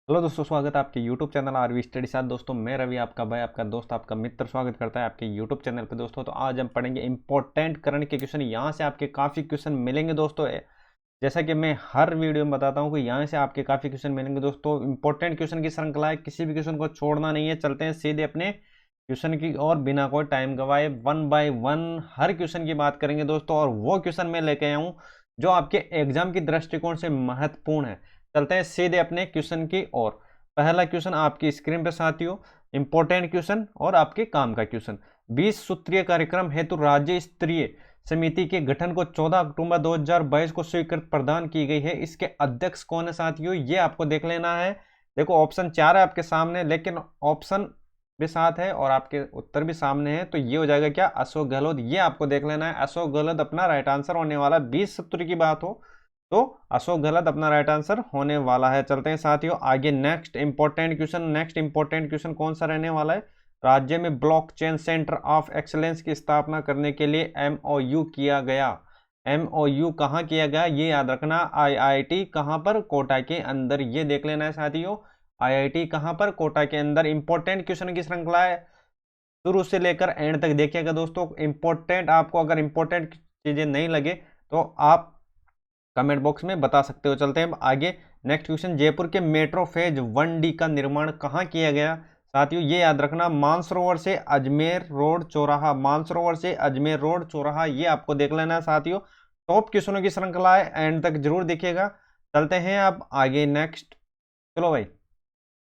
Hello दोस्तों, स्वागत है आपके YouTube चैनल आरवी स्टडी साथ। दोस्तों मैं रवि, आपका भाई, आपका दोस्त, आपका मित्र स्वागत करता है आपके YouTube चैनल पे। दोस्तों तो आज हम पढ़ेंगे इंपॉर्टेंट करंट के क्वेश्चन। यहाँ से आपके काफ़ी क्वेश्चन मिलेंगे दोस्तों। जैसा कि मैं हर वीडियो में बताता हूँ कि यहाँ से आपके काफ़ी क्वेश्चन मिलेंगे दोस्तों। इंपॉर्टेंट क्वेश्चन की श्रृंखला है, किसी भी क्वेश्चन को छोड़ना नहीं है। चलते हैं सीधे अपने क्वेश्चन की और बिना कोई टाइम गवाए one by one her question की बात करेंगे दोस्तों। और वो क्वेश्चन मैं लेके आया हूँ जो आपके एग्जाम की दृष्टिकोण से महत्वपूर्ण है। चलते हैं सीधे अपने क्वेश्चन की ओर। पहला क्वेश्चन आपकी स्क्रीन पर साथियों, इंपॉर्टेंट क्वेश्चन और आपके काम का क्वेश्चन। 20 सूत्रीय कार्यक्रम हेतु राज्य स्तरीय समिति के गठन को 14 अक्टूबर 2022 को स्वीकृति प्रदान की गई है। इसके अध्यक्ष कौन है साथियों, ये आपको देख लेना है। देखो ऑप्शन 4 है आपके सामने, लेकिन ऑप्शन भी साथ है और आपके उत्तर भी सामने है, तो ये हो जाएगा क्या, अशोक गहलोत। ये आपको देख लेना है, अशोक गहलोत अपना राइट आंसर होने वाला। 20 सूत्र की बात हो तो अशोक गहलोत अपना राइट आंसर होने वाला है। चलते हैं साथियों आगे, next important question. Next important question कौन सा रहने वाला है, राज्य में ब्लॉकचेन सेंटर ऑफ एक्सीलेंस की स्थापना करने के लिए एमओयू किया गया। एमओयू कहाँ किया गया, ये याद रखना। आईआईटी कहाँ पर, कोटा के अंदर। ये देख लेना है साथियों, आईआईटी कहाँ पर, कोटा के अंदर। इंपॉर्टेंट क्वेश्चन की श्रृंखला है, शुरू से लेकर एंड तक देखिएगा दोस्तों। इंपॉर्टेंट, आपको अगर इंपॉर्टेंट चीजें नहीं लगे तो आप कमेंट बॉक्स में बता सकते हो। चलते हैं आगे, नेक्स्ट क्वेश्चन। जयपुर के मेट्रो फेज 1D का निर्माण कहाँ किया गया साथियों, ये याद रखना। मानसरोवर से अजमेर रोड चौराहा, मानसरोवर से अजमेर रोड चौराहा, ये आपको देख लेना है साथियों। टॉप क्वेश्चनों की श्रृंखला है, एंड तक जरूर देखिएगा। चलते हैं अब आगे नेक्स्ट। चलो भाई,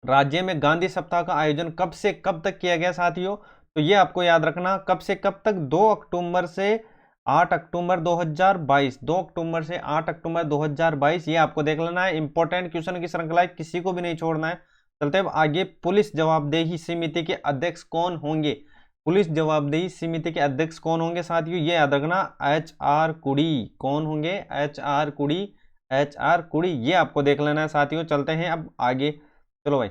राज्य में गांधी सप्ताह का आयोजन कब से कब तक किया गया साथियों, तो ये आपको याद रखना। कब से कब तक, 2 अक्टूबर से 8 अक्टूबर 2022। 2 अक्टूबर से 8 अक्टूबर 2022, ये आपको देख लेना है। इंपॉर्टेंट क्वेश्चन की श्रृंखला है, किसी को भी नहीं छोड़ना है। चलते हैं आगे, पुलिस जवाबदेही समिति के अध्यक्ष कौन होंगे। पुलिस जवाबदेही समिति के अध्यक्ष कौन होंगे साथियों, ये याद रखना। HR कुड़ी। कौन होंगे, HR कुड़ी। HR कुड़ी, ये आपको देख लेना है साथियों। चलते हैं अब आगे, चलो भाई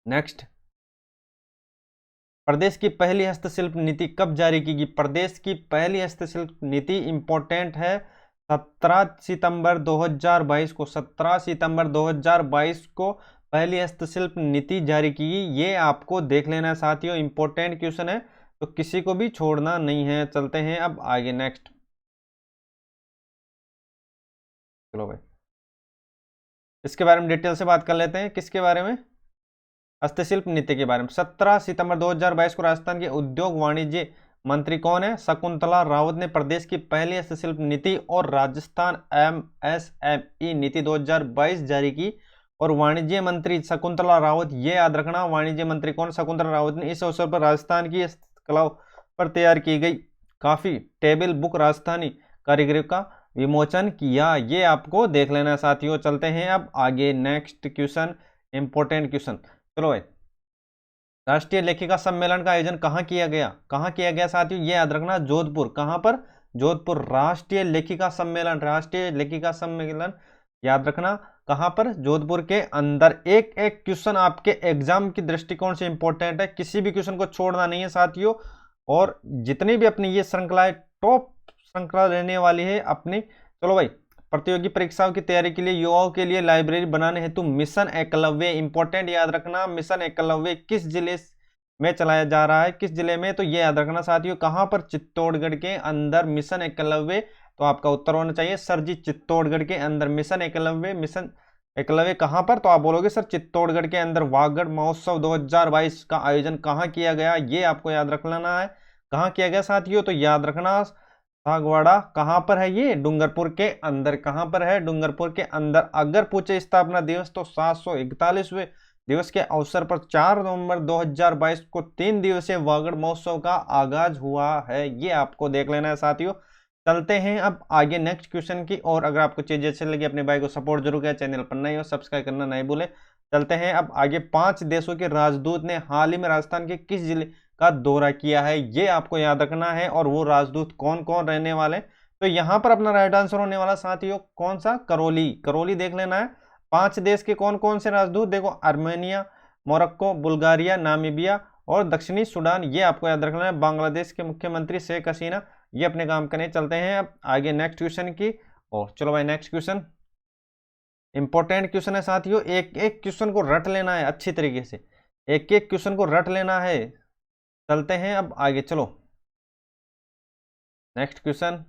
नेक्स्ट। प्रदेश की पहली हस्तशिल्प नीति कब जारी की गई। प्रदेश की पहली हस्तशिल्प नीति इंपॉर्टेंट है, 17 सितंबर 2022 को। 17 सितंबर 2022 को पहली हस्तशिल्प नीति जारी की गई, ये आपको देख लेना है साथियों। इंपॉर्टेंट क्वेश्चन है तो किसी को भी छोड़ना नहीं है। चलते हैं अब आगे नेक्स्ट। चलो भाई, इसके बारे में डिटेल से बात कर लेते हैं। किसके बारे में, हस्तशिल्प नीति के बारे में। 17 सितंबर 2022 को राजस्थान के उद्योग वाणिज्य मंत्री कौन है, शकुंतला रावत ने प्रदेश की पहली हस्तशिल्प नीति और राजस्थान MSME नीति 2022 जारी की। और वाणिज्य मंत्री शकुंतला रावत, ये याद रखना। वाणिज्य मंत्री कौन, शकुंतला रावत ने इस अवसर पर राजस्थान की कला पर तैयार की गई काफी टेबल बुक राजस्थानी कारीगरी का विमोचन किया, ये आपको देख लेना है साथियों। चलते हैं अब आगे नेक्स्ट क्वेश्चन, इंपॉर्टेंट क्वेश्चन। चलो भाई, राष्ट्रीय लेखिका सम्मेलन का आयोजन कहाँ किया गया, कहाँ किया गया साथियों, ये याद रखना। जोधपुर, कहाँ पर, जोधपुर। राष्ट्रीय लेखिका सम्मेलन, राष्ट्रीय लेखिका सम्मेलन याद रखना कहाँ पर, जोधपुर के अंदर। एक एक क्वेश्चन आपके एग्जाम की दृष्टिकोण से इंपॉर्टेंट है, किसी भी क्वेश्चन को छोड़ना नहीं है साथियों। और जितनी भी अपनी ये श्रृंखला है, टॉप श्रृंखला रहने वाली है अपनी। चलो भाई, प्रतियोगी परीक्षाओं की तैयारी के लिए युवाओं के लिए लाइब्रेरी बनाने हेतु मिशन एकलव्य, इंपॉर्टेंट याद रखना। मिशन एकलव्य किस जिले में चलाया जा रहा है, किस जिले में, तो ये याद रखना साथियों। कहां पर, चित्तौड़गढ़ के अंदर मिशन एकलव्य। तो आपका उत्तर होना चाहिए सर जी, चित्तौड़गढ़ के अंदर मिशन एकलव्य। मिशन एकलव्य कहां पर, तो आप बोलोगे सर चित्तौड़गढ़ के अंदर। वागड़ महोत्सव 2022 का आयोजन कहां किया गया, ये आपको याद रख लेना है। कहां किया गया साथियों, तो याद रखना सागवाड़ा। कहां पर है ये, डूंगरपुर के अंदर। कहां पर है, डूंगरपुर के अंदर। अगर पूछे स्थापना दिवस, तो 741वें दिवस के अवसर पर 4 नवंबर 2022 को 3 दिवसीय वागड़ महोत्सव का आगाज हुआ है, ये आपको देख लेना है साथियों। चलते हैं अब आगे नेक्स्ट क्वेश्चन की। और अगर आपको चीजें अच्छी लगी, अपने भाई को सपोर्ट जरूर किया, चैनल पर नए हो सब्सक्राइब करना नहीं भूले। चलते हैं अब आगे, 5 देशों के राजदूत ने हाल ही में राजस्थान के किस जिले का दौरा किया है, ये आपको याद रखना है। और वो राजदूत कौन कौन रहने वाले, तो यहां पर अपना राइट आंसर होने वाला साथियों कौन सा, करौली। करौली देख लेना है। 5 देश के कौन कौन से राजदूत, देखो आर्मेनिया, मोरक्को, बुल्गारिया, नामीबिया और दक्षिणी सूडान, ये आपको याद रखना है। बांग्लादेश के मुख्यमंत्री शेख हसीना, ये अपने काम करने। चलते हैं अब आगे नेक्स्ट क्वेश्चन की। और चलो भाई नेक्स्ट क्वेश्चन, इंपॉर्टेंट क्वेश्चन है साथियों, एक एक क्वेश्चन को रट लेना है अच्छी तरीके से, एक एक क्वेश्चन को रट लेना है। चलते हैं अब आगे, चलो नेक्स्ट क्वेश्चन।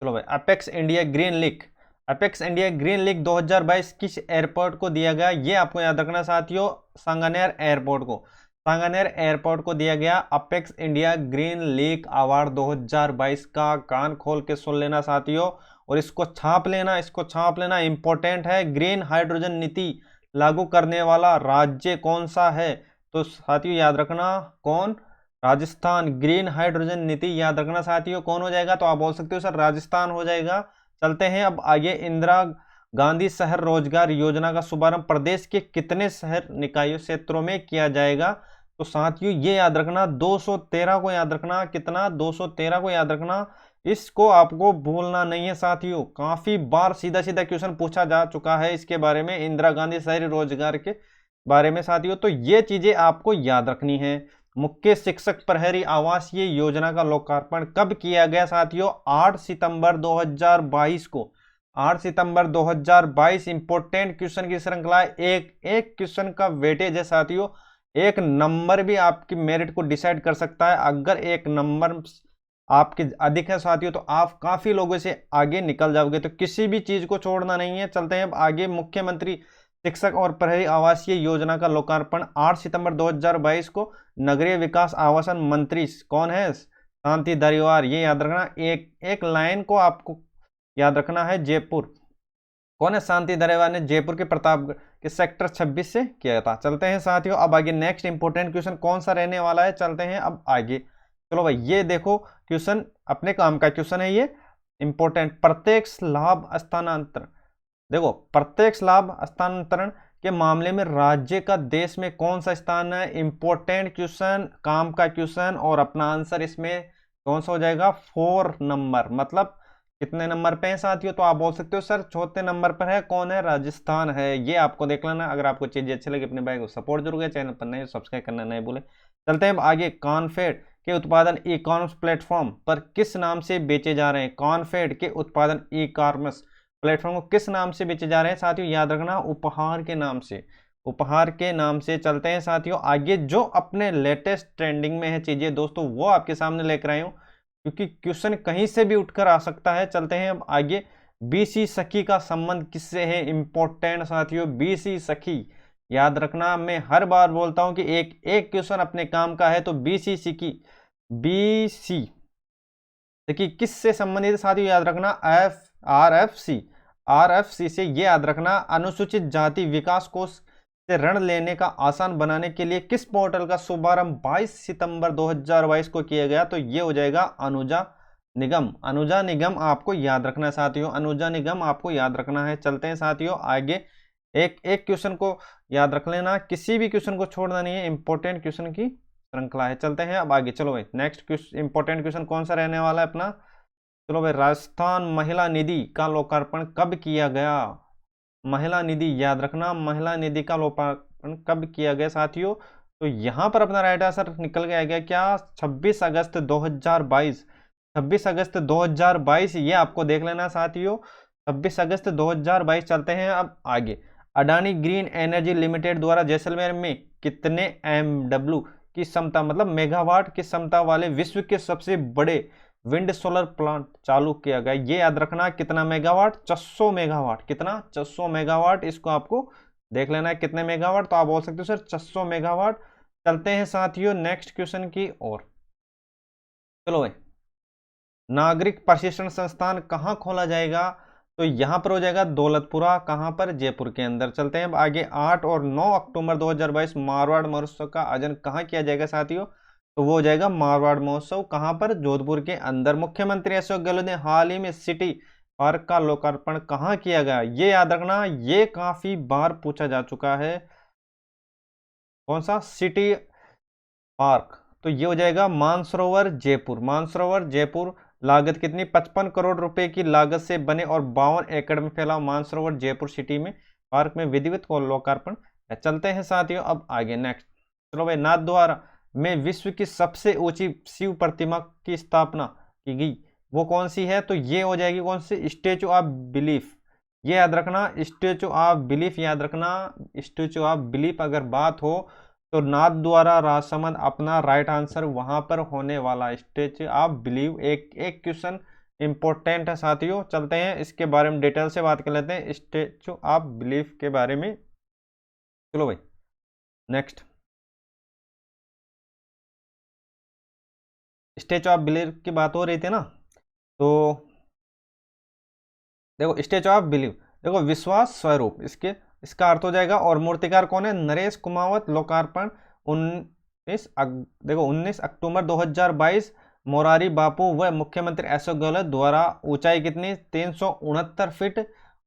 चलो भाई, apex India green league, apex India green league 2022 किस एयरपोर्ट को दिया गया, ये आपको याद रखना साथियों, सांगानेर एयरपोर्ट को, सांगानेर एयरपोर्ट को दिया गया apex India green league award 2022 का। कान खोल के सुन लेना साथियों, और इसको छाप लेना, इसको छाप लेना, इंपॉर्टेंट है। ग्रीन हाइड्रोजन नीति लागू करने वाला राज्य कौन सा है, तो साथियों याद रखना कौन, राजस्थान। ग्रीन हाइड्रोजन नीति याद रखना साथियों कौन हो जाएगा, तो आप बोल सकते हो सर राजस्थान हो जाएगा। चलते हैं अब आगे, इंदिरा गांधी शहर रोजगार योजना का शुभारंभ प्रदेश के कितने शहर निकायों क्षेत्रों में किया जाएगा, तो साथियों ये याद रखना 213 को याद रखना, कितना 213 को याद रखना, इसको आपको भूलना नहीं है साथियों। काफी बार सीधा सीधा क्वेश्चन पूछा जा चुका है इसके बारे में, इंदिरा गांधी शहरी रोजगार के बारे में साथियों, तो ये चीजें आपको याद रखनी है। मुख्य शिक्षक प्रहरी आवासीय योजना का लोकार्पण कब किया गया साथियों, 8 सितंबर 2022 को, 8 सितंबर 2022। इंपोर्टेंट क्वेश्चन की श्रृंखला, एक एक क्वेश्चन का वेटेज है साथियों, एक नंबर भी आपकी मेरिट को डिसाइड कर सकता है। अगर एक नंबर आपके अधिक है साथियों तो आप काफी लोगों से आगे निकल जाओगे, तो किसी भी चीज को छोड़ना नहीं है। चलते हैं अब आगे, मुख्यमंत्री शिक्षक और प्रहरी आवासीय योजना का लोकार्पण 8 सितंबर 2022 को नगरीय विकास आवासन मंत्री कौन है, शांति धारीवाल। ये याद रखना, एक एक लाइन को आपको याद रखना है, जयपुर। कौन है, शांति धारीवाल ने जयपुर के प्रतापगढ़ के सेक्टर 26 से किया था। चलते हैं साथियों अब आगे, नेक्स्ट इंपोर्टेंट क्वेश्चन कौन सा रहने वाला है, चलते हैं अब आगे। चलो भाई, ये देखो क्वेश्चन अपने काम का क्वेश्चन है ये, इंपोर्टेंट। प्रत्यक्ष लाभ हस्तांतरण, देखो प्रत्यक्ष लाभ हस्तांतरण के मामले में राज्य का देश में कौन सा स्थान है, इंपोर्टेंट क्वेश्चन, काम का क्वेश्चन, और अपना आंसर इसमें कौन सा हो जाएगा, 4 नंबर। मतलब कितने नंबर पे है साथियों, तो आप बोल सकते हो सर चौथे नंबर पर है, कौन है, राजस्थान है। ये आपको देख लेना। अगर आपको चीजें अच्छी लगी अपने भाई को सपोर्ट जरूर है, चैनल पर नए सब्सक्राइब करना नहीं भूले। चलते हैं आगे, कॉनफेड के उत्पादन ई कॉमर्स प्लेटफॉर्म पर किस नाम से बेचे जा रहे हैं, कॉनफेड के उत्पादन ई कॉमर्स प्लेटफॉर्म को किस नाम से बेचे जा रहे हैं साथियों, याद रखना उपहार के नाम से, उपहार के नाम से। चलते हैं साथियों आगे, जो अपने लेटेस्ट ट्रेंडिंग में है चीजें दोस्तों वो आपके सामने लेकर आए हूं, क्योंकि क्वेश्चन कहीं से भी उठकर आ सकता है। चलते हैं अब आगे, बीसी सखी का संबंध किससे है, इंपॉर्टेंट साथियों, बीसी सखी याद रखना। मैं हर बार बोलता हूं कि एक एक क्वेश्चन अपने काम का है, तो बीसी सखी, बीसी सखी किससे संबंधित है साथियों, याद रखना आरएफसी, आरएफसी से। ये याद रखना, अनुसूचित जाति विकास कोष से ऋण लेने का आसान बनाने के लिए किस पोर्टल का शुभारंभ 22 सितंबर 2022 को किया गया, तो ये हो जाएगा अनुजा निगम। अनुजा निगम आपको याद रखना है साथियों, अनुजा निगम आपको याद रखना है। चलते हैं साथियों आगे, एक एक क्वेश्चन को याद रख लेना, किसी भी क्वेश्चन को छोड़ना नहीं है, इंपॉर्टेंट क्वेश्चन की श्रृंखला है। चलते हैं अब आगे, चलो भाई नेक्स्ट इंपॉर्टेंट क्वेश्चन कौन सा रहने वाला है अपना, चलो भाई, राजस्थान महिला निधि का लोकार्पण कब किया गया, महिला निधि याद रखना, महिला निधि का लोकार्पण कब किया गया साथियों, तो यहां पर अपना राइट आंसर निकल गया क्या, 26 अगस्त 2022, 26 अगस्त 2022, ये आपको देख लेना साथियों, 26 अगस्त 2022। चलते हैं अब आगे, अडानी ग्रीन एनर्जी लिमिटेड द्वारा जैसलमेर में कितने MW की क्षमता, मतलब मेगावाट की क्षमता वाले विश्व के सबसे बड़े विंड सोलर प्लांट चालू किया गया, ये याद रखना, कितना मेगावाट, 600 मेगावाट, कितना 600 मेगावाट, इसको आपको देख लेना है कितने मेगावाट, तो आप बोल सकते हो सर 600 मेगावाट। चलते हैं साथियों नेक्स्ट क्वेश्चन की ओर। चलो भाई, नागरिक प्रशिक्षण संस्थान कहाँ खोला जाएगा, तो यहां पर हो जाएगा दौलतपुरा, कहां पर, जयपुर के अंदर। चलते हैं अब आगे, 8 और 9 अक्टूबर 2022 मारवाड़ महोत्सव का आयोजन कहाँ किया जाएगा साथियों, तो वो हो जाएगा मारवाड़ महोत्सव, कहां पर, जोधपुर के अंदर। मुख्यमंत्री अशोक गहलोत ने हाल ही में सिटी पार्क का लोकार्पण कहाँ किया गया, ये याद रखना, ये काफी बार पूछा जा चुका है, कौन सा, सिटी पार्क, तो ये हो जाएगा मानसरोवर जयपुर, मानसरोवर जयपुर। लागत कितनी, 55 करोड़ रुपए की लागत से बने और 52 एकड़ में फैला मानसरोवर जयपुर सिटी में पार्क में विधिवत को लोकार्पण। चलते हैं साथियों अब आगे नेक्स्ट, चलो भाई, नाथद्वारा में विश्व की सबसे ऊंची शिव प्रतिमा की स्थापना की गई, वो कौन सी है, तो ये हो जाएगी कौन सी, स्टेचू ऑफ बिलीफ, ये याद रखना। स्टैचू ऑफ बिलीफ याद रखना, स्टैचू ऑफ बिलीफ अगर बात हो तो नाथद्वारा राजसमंद अपना राइट आंसर वहां पर होने वाला। स्टैचू ऑफ बिलीव एक एक क्वेश्चन इंपॉर्टेंट है साथियों। चलते हैं इसके बारे में डिटेल से बात कर लेते हैं स्टैचू ऑफ बिलीफ के बारे में। चलो भाई नेक्स्ट, स्टैचू ऑफ बिलीफ की बात हो रही थी ना, तो देखो स्टैचू ऑफ बिलीफ, देखो विश्वास स्वरूप, इसका अर्थ हो जाएगा। और मूर्तिकार कौन है? नरेश कुमावत। लोकार्पण 19 देखो 19 अक्टूबर 2022 मोरारी बापू व मुख्यमंत्री अशोक गहलोत द्वारा। ऊंचाई कितनी? 369 फीट।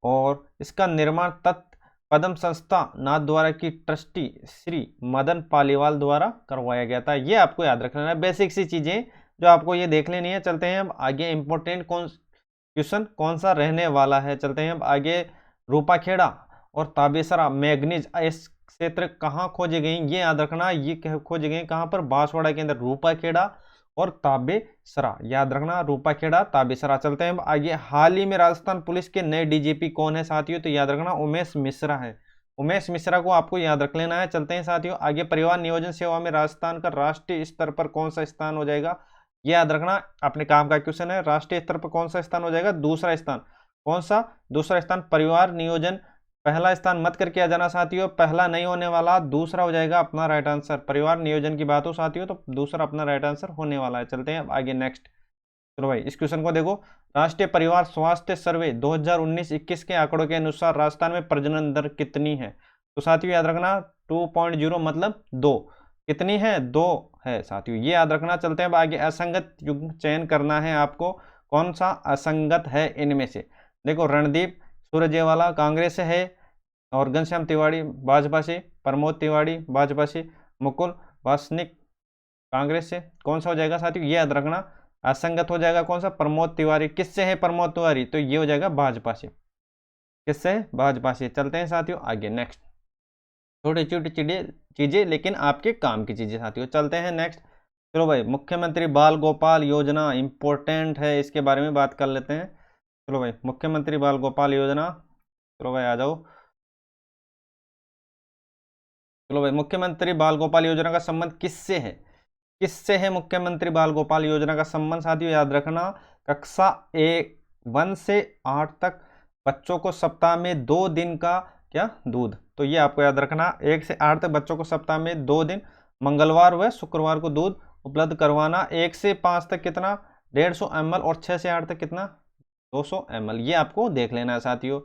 और इसका निर्माण तत्व पद्म संस्था नाथद्वारा की ट्रस्टी श्री मदन पालीवाल द्वारा करवाया गया था। ये आपको याद रखना है, बेसिक सी चीजें जो आपको ये देख लेनी है। चलते हैं अब आगे, इंपॉर्टेंट क्वेश्चन कौन सा रहने वाला है। चलते हैं अब आगे। रूपाखेड़ा और ताबेसरा मैग्नीज इस क्षेत्र कहाँ खोजे गए? ये याद रखना, ये खोजे गए कहाँ पर? बांसवाड़ा के अंदर। रूपाखेड़ा और ताबेसरा याद रखना, रूपाखेड़ा ताबेसरा। चलते हैं अब आगे। हाल ही में राजस्थान पुलिस के नए डीजीपी कौन है साथियों? तो याद रखना उमेश मिश्रा है। उमेश मिश्रा को आपको याद रख लेना है। चलते हैं साथियों आगे। परिवार नियोजन सेवा में राजस्थान का राष्ट्रीय स्तर पर कौन सा स्थान हो जाएगा? ये याद रखना, अपने काम का क्वेश्चन है। राष्ट्रीय स्तर पर कौन सा स्थान हो जाएगा? दूसरा स्थान। कौन सा? दूसरा स्थान। परिवार नियोजन पहला स्थान मत करके आ जाना साथियों, पहला नहीं होने वाला, दूसरा हो जाएगा अपना राइट आंसर। परिवार नियोजन की बात हो साथियों तो दूसरा अपना राइट आंसर होने वाला है। चलते हैं अब आगे नेक्स्ट। चलो भाई इस क्वेश्चन को देखो। राष्ट्रीय परिवार स्वास्थ्य सर्वे 2019-21 के आंकड़ों के अनुसार राजस्थान में प्रजनन दर कितनी है? तो साथियों याद रखना 2.0 मतलब 2। कितनी है? 2 है साथियों, ये याद रखना। चलते हैं अब आगे। असंगत युग्म चयन करना है आपको। कौन सा असंगत है इनमें से? देखो रणदीप सुरजेवाला कांग्रेस से है, और घनश्याम तिवाड़ी भाजपा से, प्रमोद तिवाड़ी भाजपा से, मुकुल वासनिक कांग्रेस से। कौन सा हो जाएगा साथियों? ये याद रखना, असंगत हो जाएगा कौन सा? प्रमोद तिवारी। किससे है प्रमोद तिवारी? तो ये हो जाएगा भाजपा से। किससे? भाजपा से। चलते हैं साथियों आगे नेक्स्ट। छोटी छोटी चीजें लेकिन आपके काम की चीजें साथियों। चलते हैं नेक्स्ट। चलो भाई, मुख्यमंत्री बाल गोपाल योजना इंपॉर्टेंट है, इसके बारे में बात कर लेते हैं। चलो भाई, मुख्यमंत्री बाल गोपाल योजना, चलो भाई आ जाओ। चलो भाई, मुख्यमंत्री बाल गोपाल योजना का संबंध किससे है? किससे है मुख्यमंत्री बाल गोपाल योजना का संबंध साथियों? याद रखना, कक्षा 1 से 8 तक बच्चों को सप्ताह में 2 दिन का क्या? दूध। तो ये आपको याद रखना, 1 से 8 तक बच्चों को सप्ताह में 2 दिन मंगलवार व शुक्रवार को दूध उपलब्ध करवाना। 1 से 5 तक कितना? 150 ml। और 6 से 8 तक कितना? 200 ml। ये आपको देख लेना है साथियों।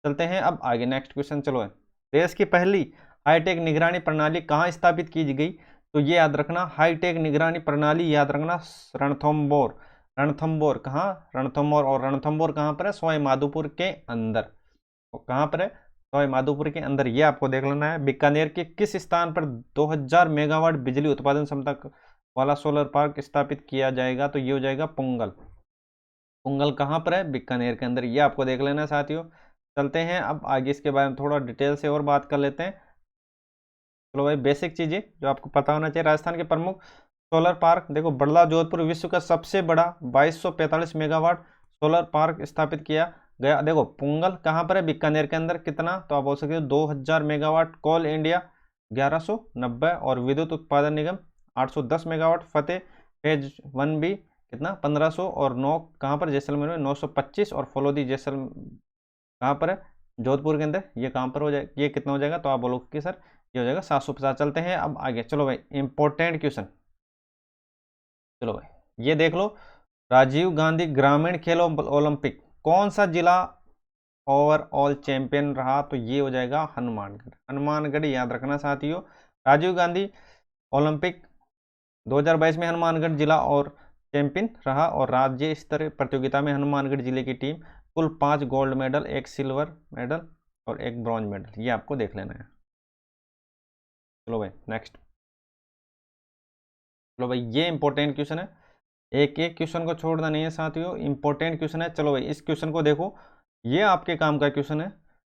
चलते हैं अब आगे नेक्स्ट क्वेश्चन। चलो है, देश की पहली हाईटेक निगरानी प्रणाली कहाँ स्थापित की गई? तो ये याद रखना, हाईटेक निगरानी प्रणाली याद रखना रणथंबोर। रणथंबोर कहाँ? रणथंबोर। और रणथंबोर कहाँ पर है? सवाई माधोपुर के अंदर। कहाँ पर है? सवाई माधोपुर के अंदर। ये आपको देख लेना है। बीकानेर के किस स्थान पर 2000 मेगावाट बिजली उत्पादन क्षमता वाला सोलर पार्क स्थापित किया जाएगा? तो ये हो जाएगा पुंगल। पुंगल कहाँ पर है? बीकानेर के अंदर। ये आपको देख लेना है साथियों। चलते हैं अब आगे, इसके बारे में थोड़ा डिटेल से और बात कर लेते हैं। चलो भाई, बेसिक चीजें जो आपको पता होना चाहिए। राजस्थान के प्रमुख सोलर पार्क, देखो बड़ला जोधपुर विश्व का सबसे बड़ा 2245 मेगावाट सोलर पार्क स्थापित किया गया। देखो पुंगल कहाँ पर है? बीकानेर के अंदर। कितना? तो आप बोल सकते हो 2000 मेगावाट। कोल इंडिया 1190। और विद्युत उत्पादन निगम 810 मेगावाट। फतेह फेज 1B कितना? 1500। और नौ कहाँ पर? जैसलमेर में 925। और फलोदी जैसलमेर कहाँ पर है? जोधपुर के अंदर। ये कहाँ पर हो जाए? ये कितना हो जाएगा? तो आप बोलोगे कि सर ये हो जाएगा 750। चलते हैं अब आगे। चलो भाई, इंपॉर्टेंट क्वेश्चन। चलो भाई ये देख लो, राजीव गांधी ग्रामीण खेल ओलंपिक कौन सा जिला ओवरऑल चैंपियन रहा? तो ये हो जाएगा हनुमानगढ़। हनुमानगढ़ याद रखना साथियों। राजीव गांधी ओलंपिक 2022 में हनुमानगढ़ जिला और चैंपियन रहा। और राज्य स्तर प्रतियोगिता में हनुमानगढ़ जिले की टीम कुल 5 गोल्ड मेडल, 1 सिल्वर मेडल और 1 ब्रॉन्ज मेडल। ये आपको देख लेना है। चलो भाई नेक्स्ट। चलो भाई, ये इंपॉर्टेंट क्वेश्चन है, एक एक क्वेश्चन को छोड़ना नहीं है साथियों, इंपॉर्टेंट क्वेश्चन है। चलो भाई इस क्वेश्चन को देखो, ये आपके काम का क्वेश्चन है।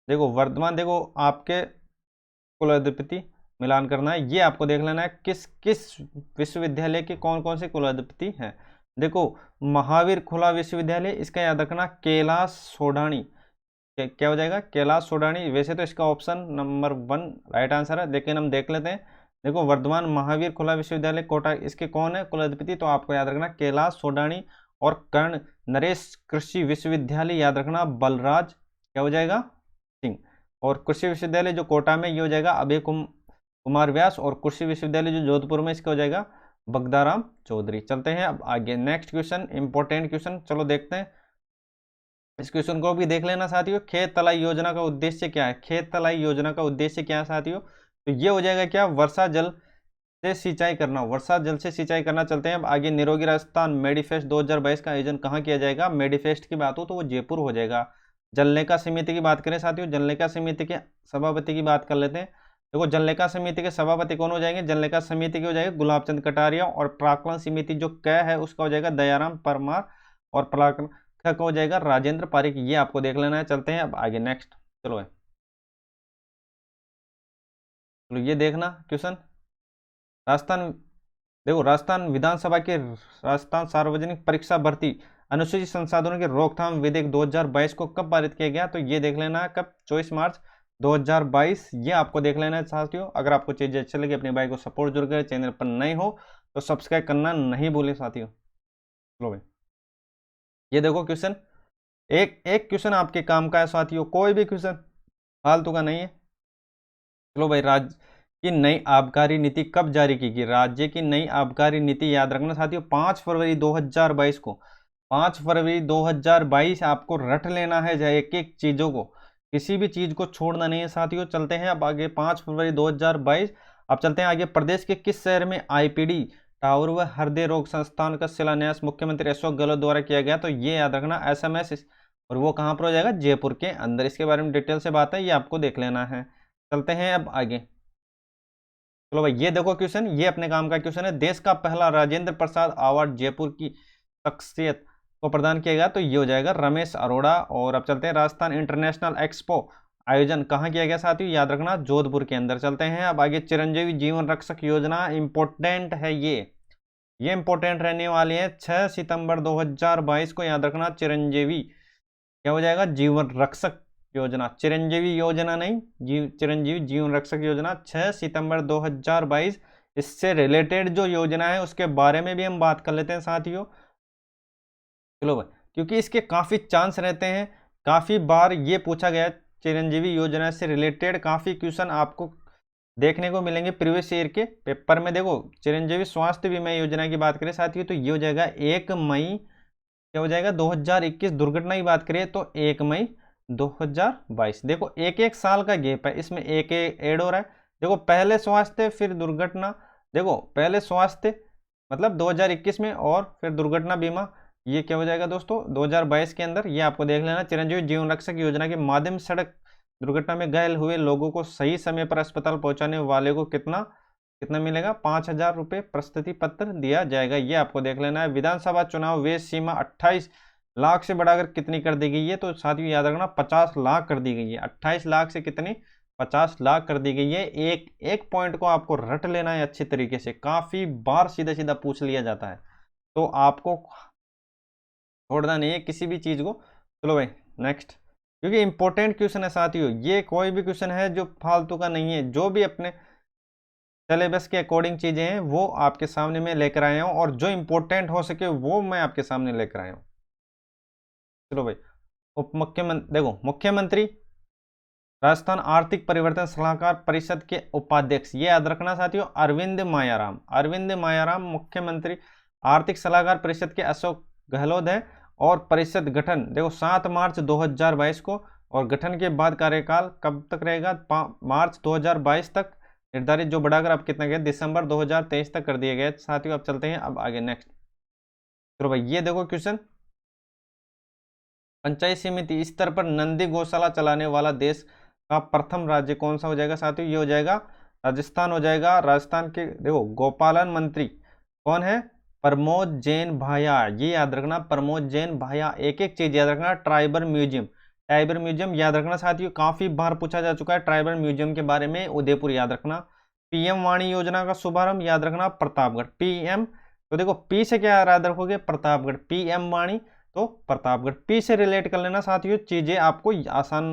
देखो वर्तमान, देखो आपके कुलाधिपति मिलान करना है। ये आपको देख लेना है किस किस विश्वविद्यालय के कौन कौन से कुलाधिपति हैं। देखो महावीर खुला विश्वविद्यालय, इसका याद रखना कैलाश सोढानी। क्या हो जाएगा, कैलाश सोडानी। वैसे तो इसका ऑप्शन नंबर 1 राइट आंसर है, लेकिन हम देख लेते हैं। देखो वर्धमान महावीर खुला विश्वविद्यालय कोटा, इसके कौन है कुलाधिपति, तो आपको याद रखना कैलाश सोडानी। और कर्ण नरेश कृषि विश्वविद्यालय याद रखना बलराज क्या हो जाएगा सिंह। और कृषि विश्वविद्यालय जो कोटा में ये हो जाएगा अभय कुमार व्यास। और कृषि विश्वविद्यालय जो जोधपुर में इसका हो जाएगा बगदाराम चौधरी। चलते हैं अब आगे, नेक्स्ट क्वेश्चन इंपॉर्टेंट क्वेश्चन, चलो देखते हैं। इस क्वेश्चन को भी देख लेना साथियों। खेत तलाई योजना का उद्देश्य क्या है, खेत तलाई योजना का उद्देश्य क्या है साथियों, तो ये हो जाएगा क्या, वर्षा जल से सिंचाई करना, वर्षा जल से सिंचाई करना। चलते हैं अब आगे, निरोगी राजस्थान मेडिफेस्ट 2022 का आयोजन कहाँ किया जाएगा, मेडिफेस्ट की बात हो तो वो जयपुर हो जाएगा। जललेखा समिति की बात करें साथियों, जललेखा समिति के सभापति की बात कर लेते हैं। देखो जललेखा समिति के सभापति कौन हो जाएंगे, जललेखा समिति के हो जाएंगे गुलाब चंद कटारिया। और प्राक्कलन समिति जो क है उसका हो जाएगा दयाराम परमार। और प्राक्कलन का हो जाएगा राजेंद्र पारिक। ये आपको देख लेना है। चलते हैं अब आगे नेक्स्ट, चलो ये देखना क्वेश्चन। राजस्थान, देखो राजस्थान विधानसभा के राजस्थान सार्वजनिक परीक्षा भर्ती अनुसूचित संसाधनों के रोकथाम विधेयक 2022 को कब पारित किया गया, तो ये देख लेना है कब, 24 मार्च 2022। ये आपको देख लेना है साथियों। अगर आपको चीजें अच्छी लगी अपने भाई को सपोर्ट जरूर करें, चैनल पर नए हो तो सब्सक्राइब करना नहीं भूलें साथियों। चलो भाई ये देखो क्वेश्चन, एक एक क्वेश्चन आपके काम का है साथियों, कोई भी क्वेश्चन फालतू का नहीं है। चलो भाई, राज्य की नई आबकारी नीति कब जारी की गई, राज्य की नई आबकारी नीति याद रखना साथियों 5 फरवरी 2022 को, 5 फरवरी 2022 आपको रट लेना है एक एक चीजों को, किसी भी चीज को छोड़ना नहीं है साथियों। चलते हैं अब आगे, 5 फरवरी 2022। अब चलते हैं आगे, प्रदेश के किस शहर में आईपीडी टावर व हृदय रोग संस्थान का शिलान्यास मुख्यमंत्री अशोक गहलोत द्वारा किया गया, तो ये याद रखना एसएमएस। और वो कहाँ पर हो जाएगा, जयपुर के अंदर। इसके बारे में डिटेल से बात है, ये आपको देख लेना है। चलते हैं अब आगे, चलो भाई ये देखो क्वेश्चन, ये अपने काम का क्वेश्चन है। देश का पहला राजेंद्र प्रसाद अवार्ड जयपुर की शख्सियत को प्रदान किया गया, तो ये हो जाएगा रमेश अरोड़ा। और अब चलते हैं, राजस्थान इंटरनेशनल एक्सपो आयोजन कहाँ किया गया साथियों, याद रखना जोधपुर के अंदर। चलते हैं अब आगे, चिरंजीवी जीवन रक्षक योजना इंपोर्टेंट है, ये इंपोर्टेंट रहने वाली है। 6 सितंबर 2022 को याद रखना, चिरंजीवी क्या हो जाएगा, जीवन रक्षक योजना, चिरंजीवी योजना नहीं, चिरंजीवी जीवन रक्षक योजना 6 सितंबर 2022। इससे रिलेटेड जो योजना है उसके बारे में भी हम बात कर लेते हैं साथियों। चलो भाई, क्योंकि इसके काफी चांस रहते हैं, काफी बार ये पूछा गया चिरंजीवी योजना से रिलेटेड काफी क्वेश्चन आपको देखने को मिलेंगे प्रीवियस ईयर के पेपर में। देखो चिरंजीवी स्वास्थ्य बीमा योजना की बात करें साथियों, तो ये हो जाएगा 1 मई क्या हो जाएगा 2021। दुर्घटना की बात करें तो 1 मई 2022। देखो एक एक साल का गैप है, इसमें एक ऐड हो रहा है। देखो पहले स्वास्थ्य फिर दुर्घटना, देखो पहले स्वास्थ्य मतलब 2021 में, और फिर दुर्घटना बीमा, ये क्या हो जाएगा दोस्तों 2022 के अंदर। ये आपको देख लेना। चिरंजीवी जीवन रक्षक योजना के माध्यम से सड़क दुर्घटना में घायल हुए लोगों को सही समय पर अस्पताल पहुंचाने वाले को कितना कितना मिलेगा, 5,000 रुपये प्रस्तुति पत्र दिया जाएगा। ये आपको देख लेना है। विधानसभा चुनाव व्यय सीमा 28 लाख से बढ़ाकर कितनी कर दी गई है, तो साथियों याद रखना 50 लाख कर दी गई है। 28 लाख से कितनी, 50 लाख कर दी गई है। एक एक पॉइंट को आपको रट लेना है अच्छी तरीके से, काफी बार सीधा सीधा पूछ लिया जाता है, तो आपको छोड़ना नहीं है किसी भी चीज को। चलो भाई नेक्स्ट, क्योंकि इंपॉर्टेंट क्वेश्चन है साथियों, ये कोई भी क्वेश्चन है जो फालतू का नहीं है, जो भी अपने सिलेबस के अकॉर्डिंग चीजें हैं वो आपके सामने मैं लेकर आया हूं, और जो इंपॉर्टेंट हो सके वो मैं आपके सामने लेकर आया हूं। चलो भाई, उप मुख्यमंत्री, देखो मुख्यमंत्री राजस्थान आर्थिक परिवर्तन सलाहकार परिषद के उपाध्यक्ष, ये याद रखना साथियों अरविंद मायाराम। अरविंद मायाराम मुख्यमंत्री आर्थिक सलाहकार परिषद के अशोक गहलोत है। और परिषद गठन देखो 7 मार्च 2022 को, और गठन के बाद कार्यकाल कब तक रहेगा, मार्च 2022 तक निर्धारित, जो बढ़ाकर अब कितना गया दिसंबर 2023 तक कर दिया गया साथियों। अब चलते हैं अब आगे नेक्स्ट। चलो भाई ये देखो क्वेश्चन, पंचायत समिति स्तर पर नंदी गौशाला चलाने वाला देश का प्रथम राज्य कौन सा हो जाएगा साथियों, ये हो जाएगा राजस्थान हो जाएगा। राजस्थान के देखो गौपालन मंत्री कौन है, प्रमोद जैन भाया, ये याद रखना प्रमोद जैन भाया। एक एक चीज याद रखना, ट्राइबल म्यूजियम, टाइगर म्यूजियम याद रखना साथियों, काफी बार पूछा जा चुका है ट्राइबल म्यूजियम के बारे में, उदयपुर याद रखना। पीएम वाणी योजना का शुभारंभ याद रखना प्रतापगढ़, पीएम, तो देखो पी से क्या याद रखोगे, प्रतापगढ़, पीएम वाणी। तो प्रतापगढ़। पी से रिलेट कर लेना साथियों, चीजें आपको आसान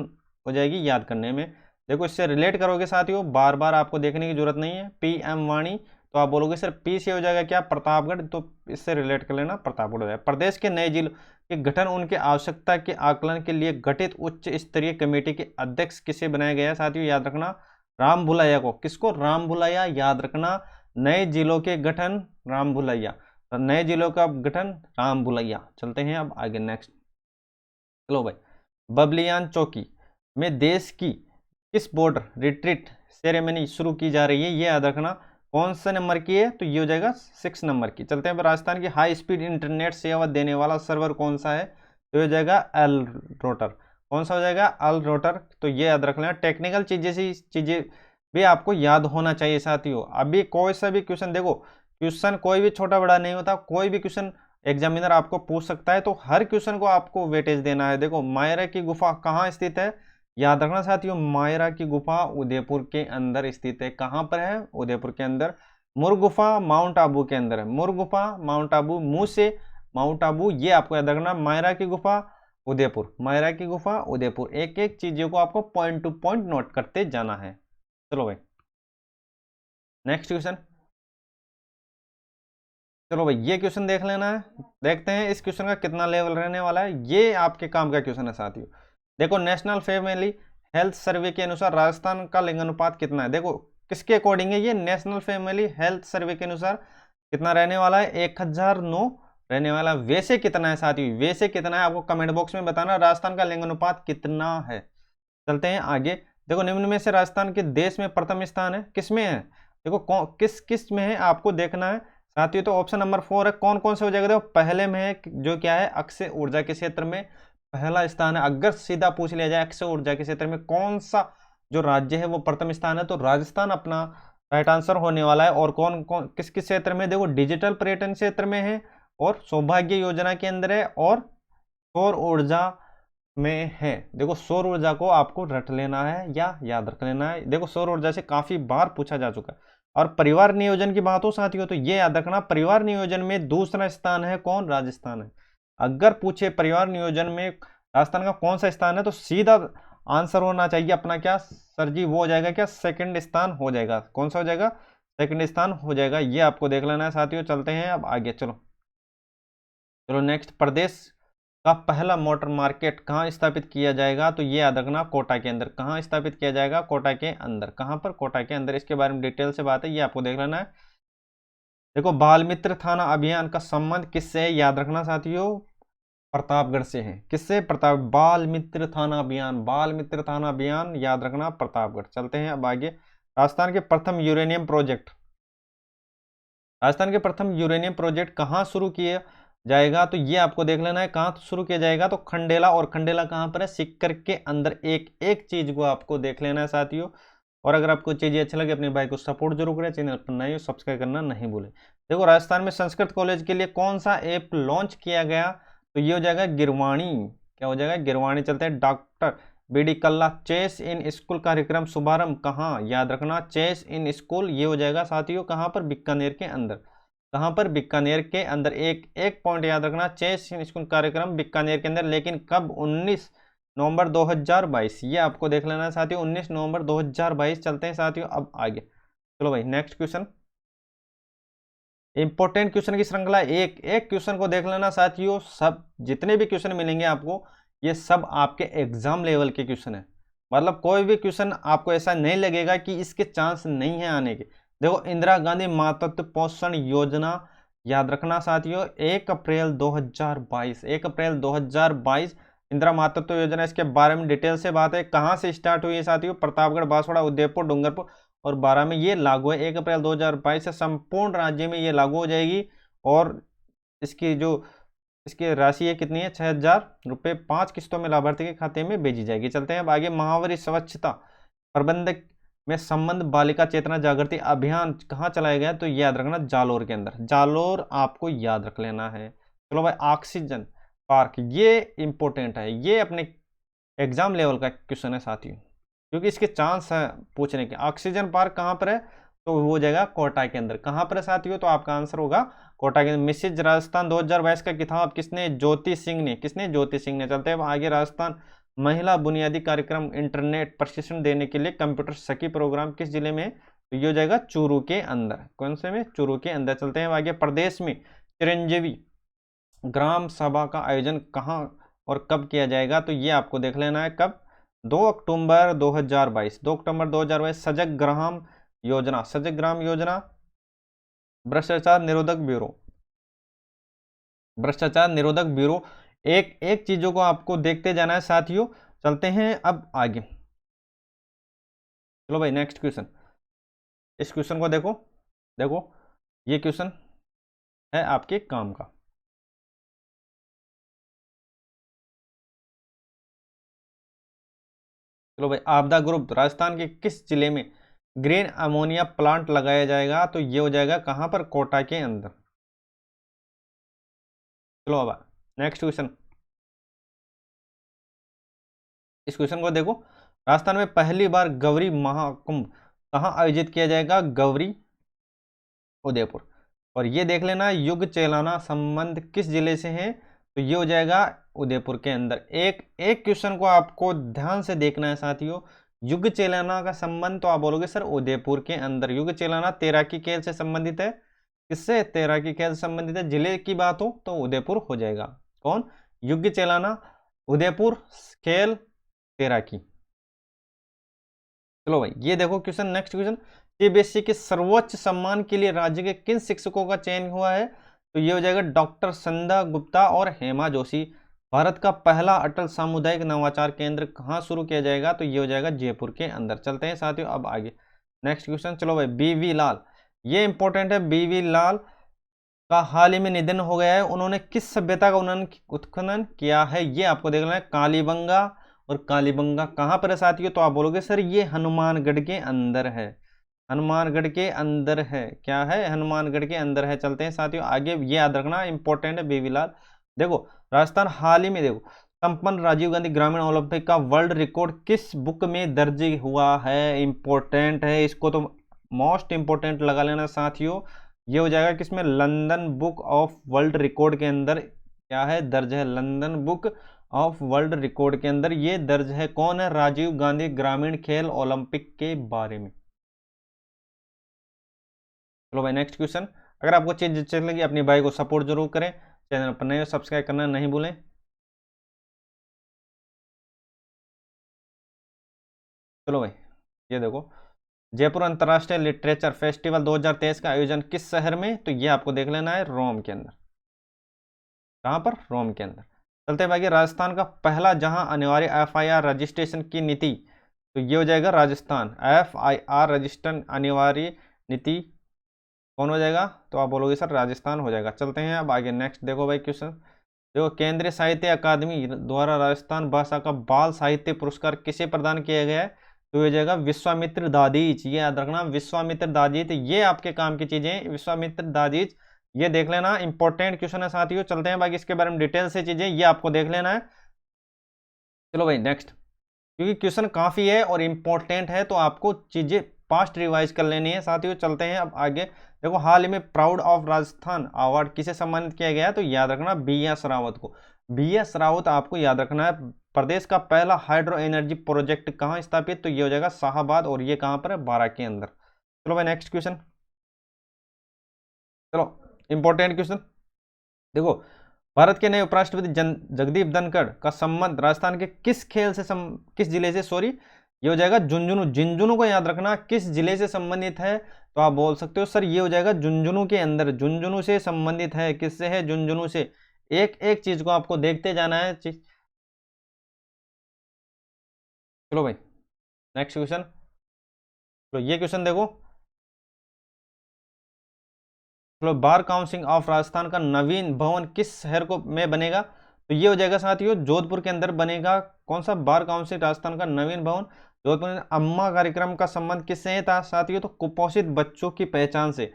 हो जाएगी याद करने में। देखो इससे रिलेट करोगे साथियों, बार बार आपको देखने की जरूरत नहीं है। पीएम वाणी, तो आप बोलोगे सर पी से हो जाएगा क्या, प्रतापगढ़, तो इससे रिलेट कर लेना, प्रतापगढ़ हो जाएगा। प्रदेश के नए जिलों के गठन उनके आवश्यकता के आकलन के लिए गठित उच्च स्तरीय कमेटी के अध्यक्ष किसे बनाया गया साथियों, याद रखना राम भुलैया को। किसको, राम भुलैया, याद रखना। नए जिलों के गठन राम भुलैया, तो नए जिलों का गठन राम भुलैया। चलते हैं अब आगे नेक्स्ट। चलो भाई, बबलियान चौकी में देश की किस बॉर्डर रिट्रीट सेरेमनी शुरू की जा रही है, ये याद रखना। कौन से नंबर की है, तो ये हो जाएगा 6 नंबर की। चलते हैं राजस्थान की हाई स्पीड इंटरनेट सेवा देने वाला सर्वर कौन सा है, तो ये हो जाएगा एल रोटर। कौन सा हो जाएगा, एल रोटर। तो ये याद रख लेना। टेक्निकल चीजें भी आपको याद होना चाहिए साथियों। अभी कोई सा भी क्वेश्चन, देखो क्वेश्चन कोई भी छोटा बड़ा नहीं होता, कोई भी क्वेश्चन एग्जामिनर आपको पूछ सकता है, तो हर क्वेश्चन को आपको वेटेज देना है। देखो मायरा की गुफा कहाँ स्थित है, याद रखना साथियों, मायरा की गुफा उदयपुर के अंदर स्थित है। कहां पर है, उदयपुर के अंदर। मुर गुफा माउंट आबू के अंदर है। मुर गुफा माउंट आबू, मुंह से माउंट आबू, ये आपको याद रखना। मायरा की गुफा उदयपुर, मायरा की गुफा उदयपुर। एक एक चीजों को आपको पॉइंट टू पॉइंट नोट करते जाना है। चलो भाई नेक्स्ट क्वेश्चन। चलो भाई ये क्वेश्चन देख लेना है, देखते हैं इस क्वेश्चन का कितना लेवल रहने वाला है। ये आपके काम का क्वेश्चन है साथियों। देखो नेशनल फैमिली हेल्थ सर्वे के अनुसार राजस्थान का लिंगानुपात कितना है। देखो किसके अकॉर्डिंग है ये, नेशनल फैमिली हेल्थ सर्वे के अनुसार कितना रहने वाला है, 1009 रहने वाला। वैसे कितना है साथियों, वैसे कितना है आपको कमेंट बॉक्स में बताना, राजस्थान का लिंगानुपात कितना है। चलते हैं आगे। देखो निम्न में से राजस्थान के देश में प्रथम स्थान है, किसमें है, देखो किस किस में है आपको देखना है साथियों। तो ऑप्शन नंबर 4 है। कौन कौन से हो जाएगा, देखो पहले में है जो क्या है, अक्षय ऊर्जा के क्षेत्र में पहला स्थान है। अगर सीधा पूछ लिया जाए अक्षय ऊर्जा के क्षेत्र में कौन सा जो राज्य है वो प्रथम स्थान है, तो राजस्थान अपना राइट आंसर होने वाला है। और कौन कौन किस किस क्षेत्र में, देखो डिजिटल पर्यटन क्षेत्र में है, और सौभाग्य योजना के अंदर है, और सौर ऊर्जा में है। देखो सौर ऊर्जा को आपको रट लेना है या याद रख लेना है। देखो सौर ऊर्जा से काफी बार पूछा जा चुका है। और परिवार नियोजन की बात हो साथियों, तो ये याद रखना, परिवार नियोजन में दूसरा स्थान है कौन, राजस्थान है। अगर पूछे परिवार नियोजन में राजस्थान का कौन सा स्थान है, तो सीधा आंसर होना चाहिए अपना क्या सर जी, वो हो जाएगा क्या, सेकंड स्थान हो जाएगा। कौन सा हो जाएगा, सेकंड स्थान हो जाएगा। ये आपको देख लेना है साथियों। चलते हैं अब आगे। चलो चलो नेक्स्ट। प्रदेश का पहला मोटर मार्केट कहाँ स्थापित किया जाएगा, तो ये याद रखना, कोटा के अंदर। कहाँ स्थापित किया जाएगा, कोटा के अंदर। कहाँ पर, कोटा के अंदर। इसके बारे में डिटेल से बात है, ये आपको देख लेना है। देखो बाल मित्र थाना अभियान का संबंध किससे है, याद रखना साथियों, प्रतापगढ़ से है। किससे, प्रताप, बाल मित्र थाना अभियान, बाल मित्र थाना अभियान याद रखना, प्रतापगढ़। चलते हैं अब आगे। राजस्थान के प्रथम यूरेनियम प्रोजेक्ट, राजस्थान के प्रथम यूरेनियम प्रोजेक्ट कहाँ शुरू किया जाएगा, तो ये आपको देख लेना है कहाँ शुरू किया जाएगा, तो खंडेला। और खंडेला कहाँ पर है, सीकर के अंदर। एक एक चीज को आपको देख लेना है साथियों। और अगर आपको चीजें अच्छी लगे अपने भाई को सपोर्ट जरूर करें, चैनल पर नए हो सब्सक्राइब करना नहीं भूलें। देखो राजस्थान में संस्कृत कॉलेज के लिए कौन सा ऐप लॉन्च किया गया, तो ये हो जाएगा गिरवाणी। क्या हो जाएगा, गिरवाणी। चलते हैं doctor BD Kalla chess in school कार्यक्रम शुभारंभ कहाँ, याद रखना, चेस इन स्कूल, ये हो जाएगा साथियों कहाँ पर, बीकानेर के अंदर। कहाँ पर, बीकानेर के अंदर। एक एक पॉइंट याद रखना, चेस इन स्कूल कार्यक्रम बीकानेर के अंदर। लेकिन कब, 19 नवंबर 2022, ये आपको देख लेना है साथियों, 19 नवंबर 2022। चलते हैं साथियों अब आगे। चलो भाई नेक्स्ट क्वेश्चन। इंपॉर्टेंट क्वेश्चन की श्रृंखला, एक एक क्वेश्चन को देख लेना साथियों। सब जितने भी क्वेश्चन मिलेंगे आपको, ये सब आपके एग्जाम लेवल के क्वेश्चन है। मतलब कोई भी क्वेश्चन आपको ऐसा नहीं लगेगा कि इसके चांस नहीं है आने के। देखो इंदिरा गांधी मातृत्व पोषण योजना याद रखना साथियों, 1 अप्रैल 2022, 1 अप्रैल 2022 इंदिरा मातृत्व योजना। इसके बारे में डिटेल से बात है। कहाँ से स्टार्ट हुई है साथियों, प्रतापगढ़, बांसवाड़ा, उदयपुर, डूंगरपुर और 12 में ये लागू है। 1 अप्रैल 2022 से संपूर्ण राज्य में ये लागू हो जाएगी। और इसकी जो इसकी राशि है कितनी है, 6,000 रुपये 5 किस्तों में लाभार्थी के खाते में भेजी जाएगी। चलते हैं अब आगे। महावरी स्वच्छता प्रबंधक में संबंध बालिका चेतना जागृति अभियान कहाँ चलाया गया, तो याद रखना, जालोर के अंदर। जालोर आपको याद रख लेना है। चलो भाई ऑक्सीजन पार्क, ये इंपॉर्टेंट है, ये अपने एग्जाम लेवल का क्वेश्चन है साथियों, क्योंकि इसके चांस है पूछने के। ऑक्सीजन पार्क कहाँ पर है, तो वो हो जाएगा कोटा के अंदर। कहाँ पर साथियों, तो आपका आंसर होगा कोटा के अंदर। मिसेज राजस्थान 2022 का खिताब किसने, ज्योति सिंह ने। किसने, ज्योति सिंह ने। चलते हैं आगे। राजस्थान महिला बुनियादी कार्यक्रम इंटरनेट प्रशिक्षण देने के लिए कंप्यूटर सखी प्रोग्राम किस जिले में, तो ये हो जाएगा चूरू के अंदर। कौन से में, चूरू के अंदर। चलते हैं आगे। प्रदेश में चिरंजीवी ग्राम सभा का आयोजन कहाँ और कब किया जाएगा, तो ये आपको देख लेना है कब, 2 अक्टूबर 2022। 2 अक्टूबर 2022 सजग ग्राम योजना, सजग ग्राम योजना, भ्रष्टाचार निरोधक ब्यूरो, भ्रष्टाचार निरोधक ब्यूरो। एक एक चीजों को आपको देखते जाना है साथियों। चलते हैं अब आगे। चलो भाई नेक्स्ट क्वेश्चन। इस क्वेश्चन को देखो, देखो ये क्वेश्चन है आपके काम का। चलो भाई, आपदा ग्रुप राजस्थान के किस जिले में ग्रीन अमोनिया प्लांट लगाया जाएगा, तो ये हो जाएगा कहां पर, कोटा के अंदर। चलो अब नेक्स्ट क्वेश्चन। इस क्वेश्चन को देखो, राजस्थान में पहली बार गौरी महाकुंभ कहां आयोजित किया जाएगा, गौरी उदयपुर। और ये देख लेना, युग चेलाना संबंध किस जिले से है, तो ये हो जाएगा उदयपुर के अंदर। एक एक क्वेश्चन को आपको ध्यान से देखना है साथियों। युग चेलाना का संबंध, तो आप बोलोगे सर उदयपुर के अंदर। युग चेलाना तैराकी खेल से संबंधित है। किससे, तैराकी खेल से संबंधित है। जिले की बात हो तो उदयपुर हो जाएगा। कौन, युग चेलाना, उदयपुर, खेल, तैराकी। चलो भाई ये देखो क्वेश्चन, नेक्स्ट क्वेश्चन। सीबीएसई के सर्वोच्च सम्मान के लिए राज्य के किन शिक्षकों का चयन हुआ है, तो ये हो जाएगा डॉक्टर संध्या गुप्ता और हेमा जोशी। भारत का पहला अटल सामुदायिक नवाचार केंद्र कहाँ शुरू किया जाएगा, तो ये हो जाएगा जयपुर के अंदर। चलते हैं साथियों अब आगे नेक्स्ट क्वेश्चन। चलो भाई, बीवी लाल, ये इंपॉर्टेंट है। बीवी लाल का हाल ही में निधन हो गया है। उन्होंने किस सभ्यता का उत्खनन किया है, ये आपको देखना है। कालीबंगा, और कालीबंगा कहाँ पर है साथियों, तो आप बोलोगे सर ये हनुमानगढ़ के अंदर है। हनुमानगढ़ के अंदर है। क्या है, हनुमानगढ़ के अंदर है। चलते हैं साथियों आगे, ये याद रखना इंपॉर्टेंट है बीवीलाल। देखो राजस्थान हाल ही में देखो संपन्न राजीव गांधी ग्रामीण ओलंपिक का वर्ल्ड रिकॉर्ड किस बुक में दर्ज हुआ है, इंपॉर्टेंट है। इसको तो मोस्ट इंपॉर्टेंट लगा लेना साथियों। ये हो जाएगा किसमें, London book of world record के अंदर क्या है, दर्ज है। London book of world record के अंदर ये दर्ज है। कौन है, राजीव गांधी ग्रामीण खेल ओलंपिक के बारे में। चलो भाई नेक्स्ट क्वेश्चन। अगर आपको चीज अच्छी लगी अपनी भाई को सपोर्ट जरूर करें। चैनल पर नए सब्सक्राइब करना नहीं भूलें। चलो भाई ये देखो, जयपुर अंतर्राष्ट्रीय लिटरेचर फेस्टिवल 2023 का आयोजन किस शहर में, तो ये आपको देख लेना है, रोम के अंदर। कहां पर, रोम के अंदर। चलते भाई, राजस्थान का पहला जहां अनिवार्य एफआईआर रजिस्ट्रेशन की नीति, तो ये हो जाएगा राजस्थान। एफआईआर रजिस्ट्रेशन अनिवार्य नीति कौन हो जाएगा, तो आप बोलोगे सर राजस्थान हो जाएगा। चलते हैं अब आगे नेक्स्ट। देखो भाई क्वेश्चन, देखो केंद्रीय साहित्य अकादमी द्वारा राजस्थान भाषा का बाल साहित्य पुरस्कार किसे प्रदान किया गया है, तो ये हो जाएगा विश्वामित्र दादीज। ये याद रखना, विश्वामित्र दादीज। ये आपके काम की चीजें, विश्वामित्र दादीज, ये देख लेना, इंपॉर्टेंट क्वेश्चन है साथियों। चलते हैं बाकी इसके बारे में डिटेल से चीजें ये आपको देख लेना है। चलो भाई नेक्स्ट, क्योंकि क्वेश्चन काफी है और इंपॉर्टेंट है तो आपको चीजें फास्ट रिवाइज कर लेनी है साथियों। चलते हैं अब आगे। देखो हाल ही में प्राउड ऑफ राजस्थान अवार्ड किसे सम्मानित किया गया है, तो याद रखना BS रावत को। BS रावत आपको याद रखना है। प्रदेश का पहला हाइड्रो एनर्जी प्रोजेक्ट कहाँ स्थापित, तो ये हो जाएगा शाहबाद, और ये कहाँ पर है, बारा के अंदर। चलो भाई नेक्स्ट क्वेश्चन। चलो इंपॉर्टेंट क्वेश्चन देखो, भारत के नए उपराष्ट्रपति जगदीप धनखड़ का संबंध राजस्थान के किस खेल से किस जिले से, सॉरी ये हो जाएगा झुंझुनू। झुंझुनू को याद रखना, किस जिले से संबंधित है, तो आप बोल सकते हो सर ये हो जाएगा झुंझुनू के अंदर। झुंझुनू से संबंधित है, किससे है, झुंझुनू से। एक एक चीज को आपको देखते जाना है चीज। चलो भाई नेक्स्ट क्वेश्चन। तो ये क्वेश्चन देखो, चलो बार काउंसिल ऑफ राजस्थान का नवीन भवन किस शहर को में बनेगा, तो ये हो जाएगा साथियों जोधपुर के अंदर बनेगा। कौन सा, बार काउंसिल राजस्थान का नवीन भवन जोधपुर। अम्मा कार्यक्रम का संबंध किससे है साथियों, तो कुपोषित बच्चों की पहचान से।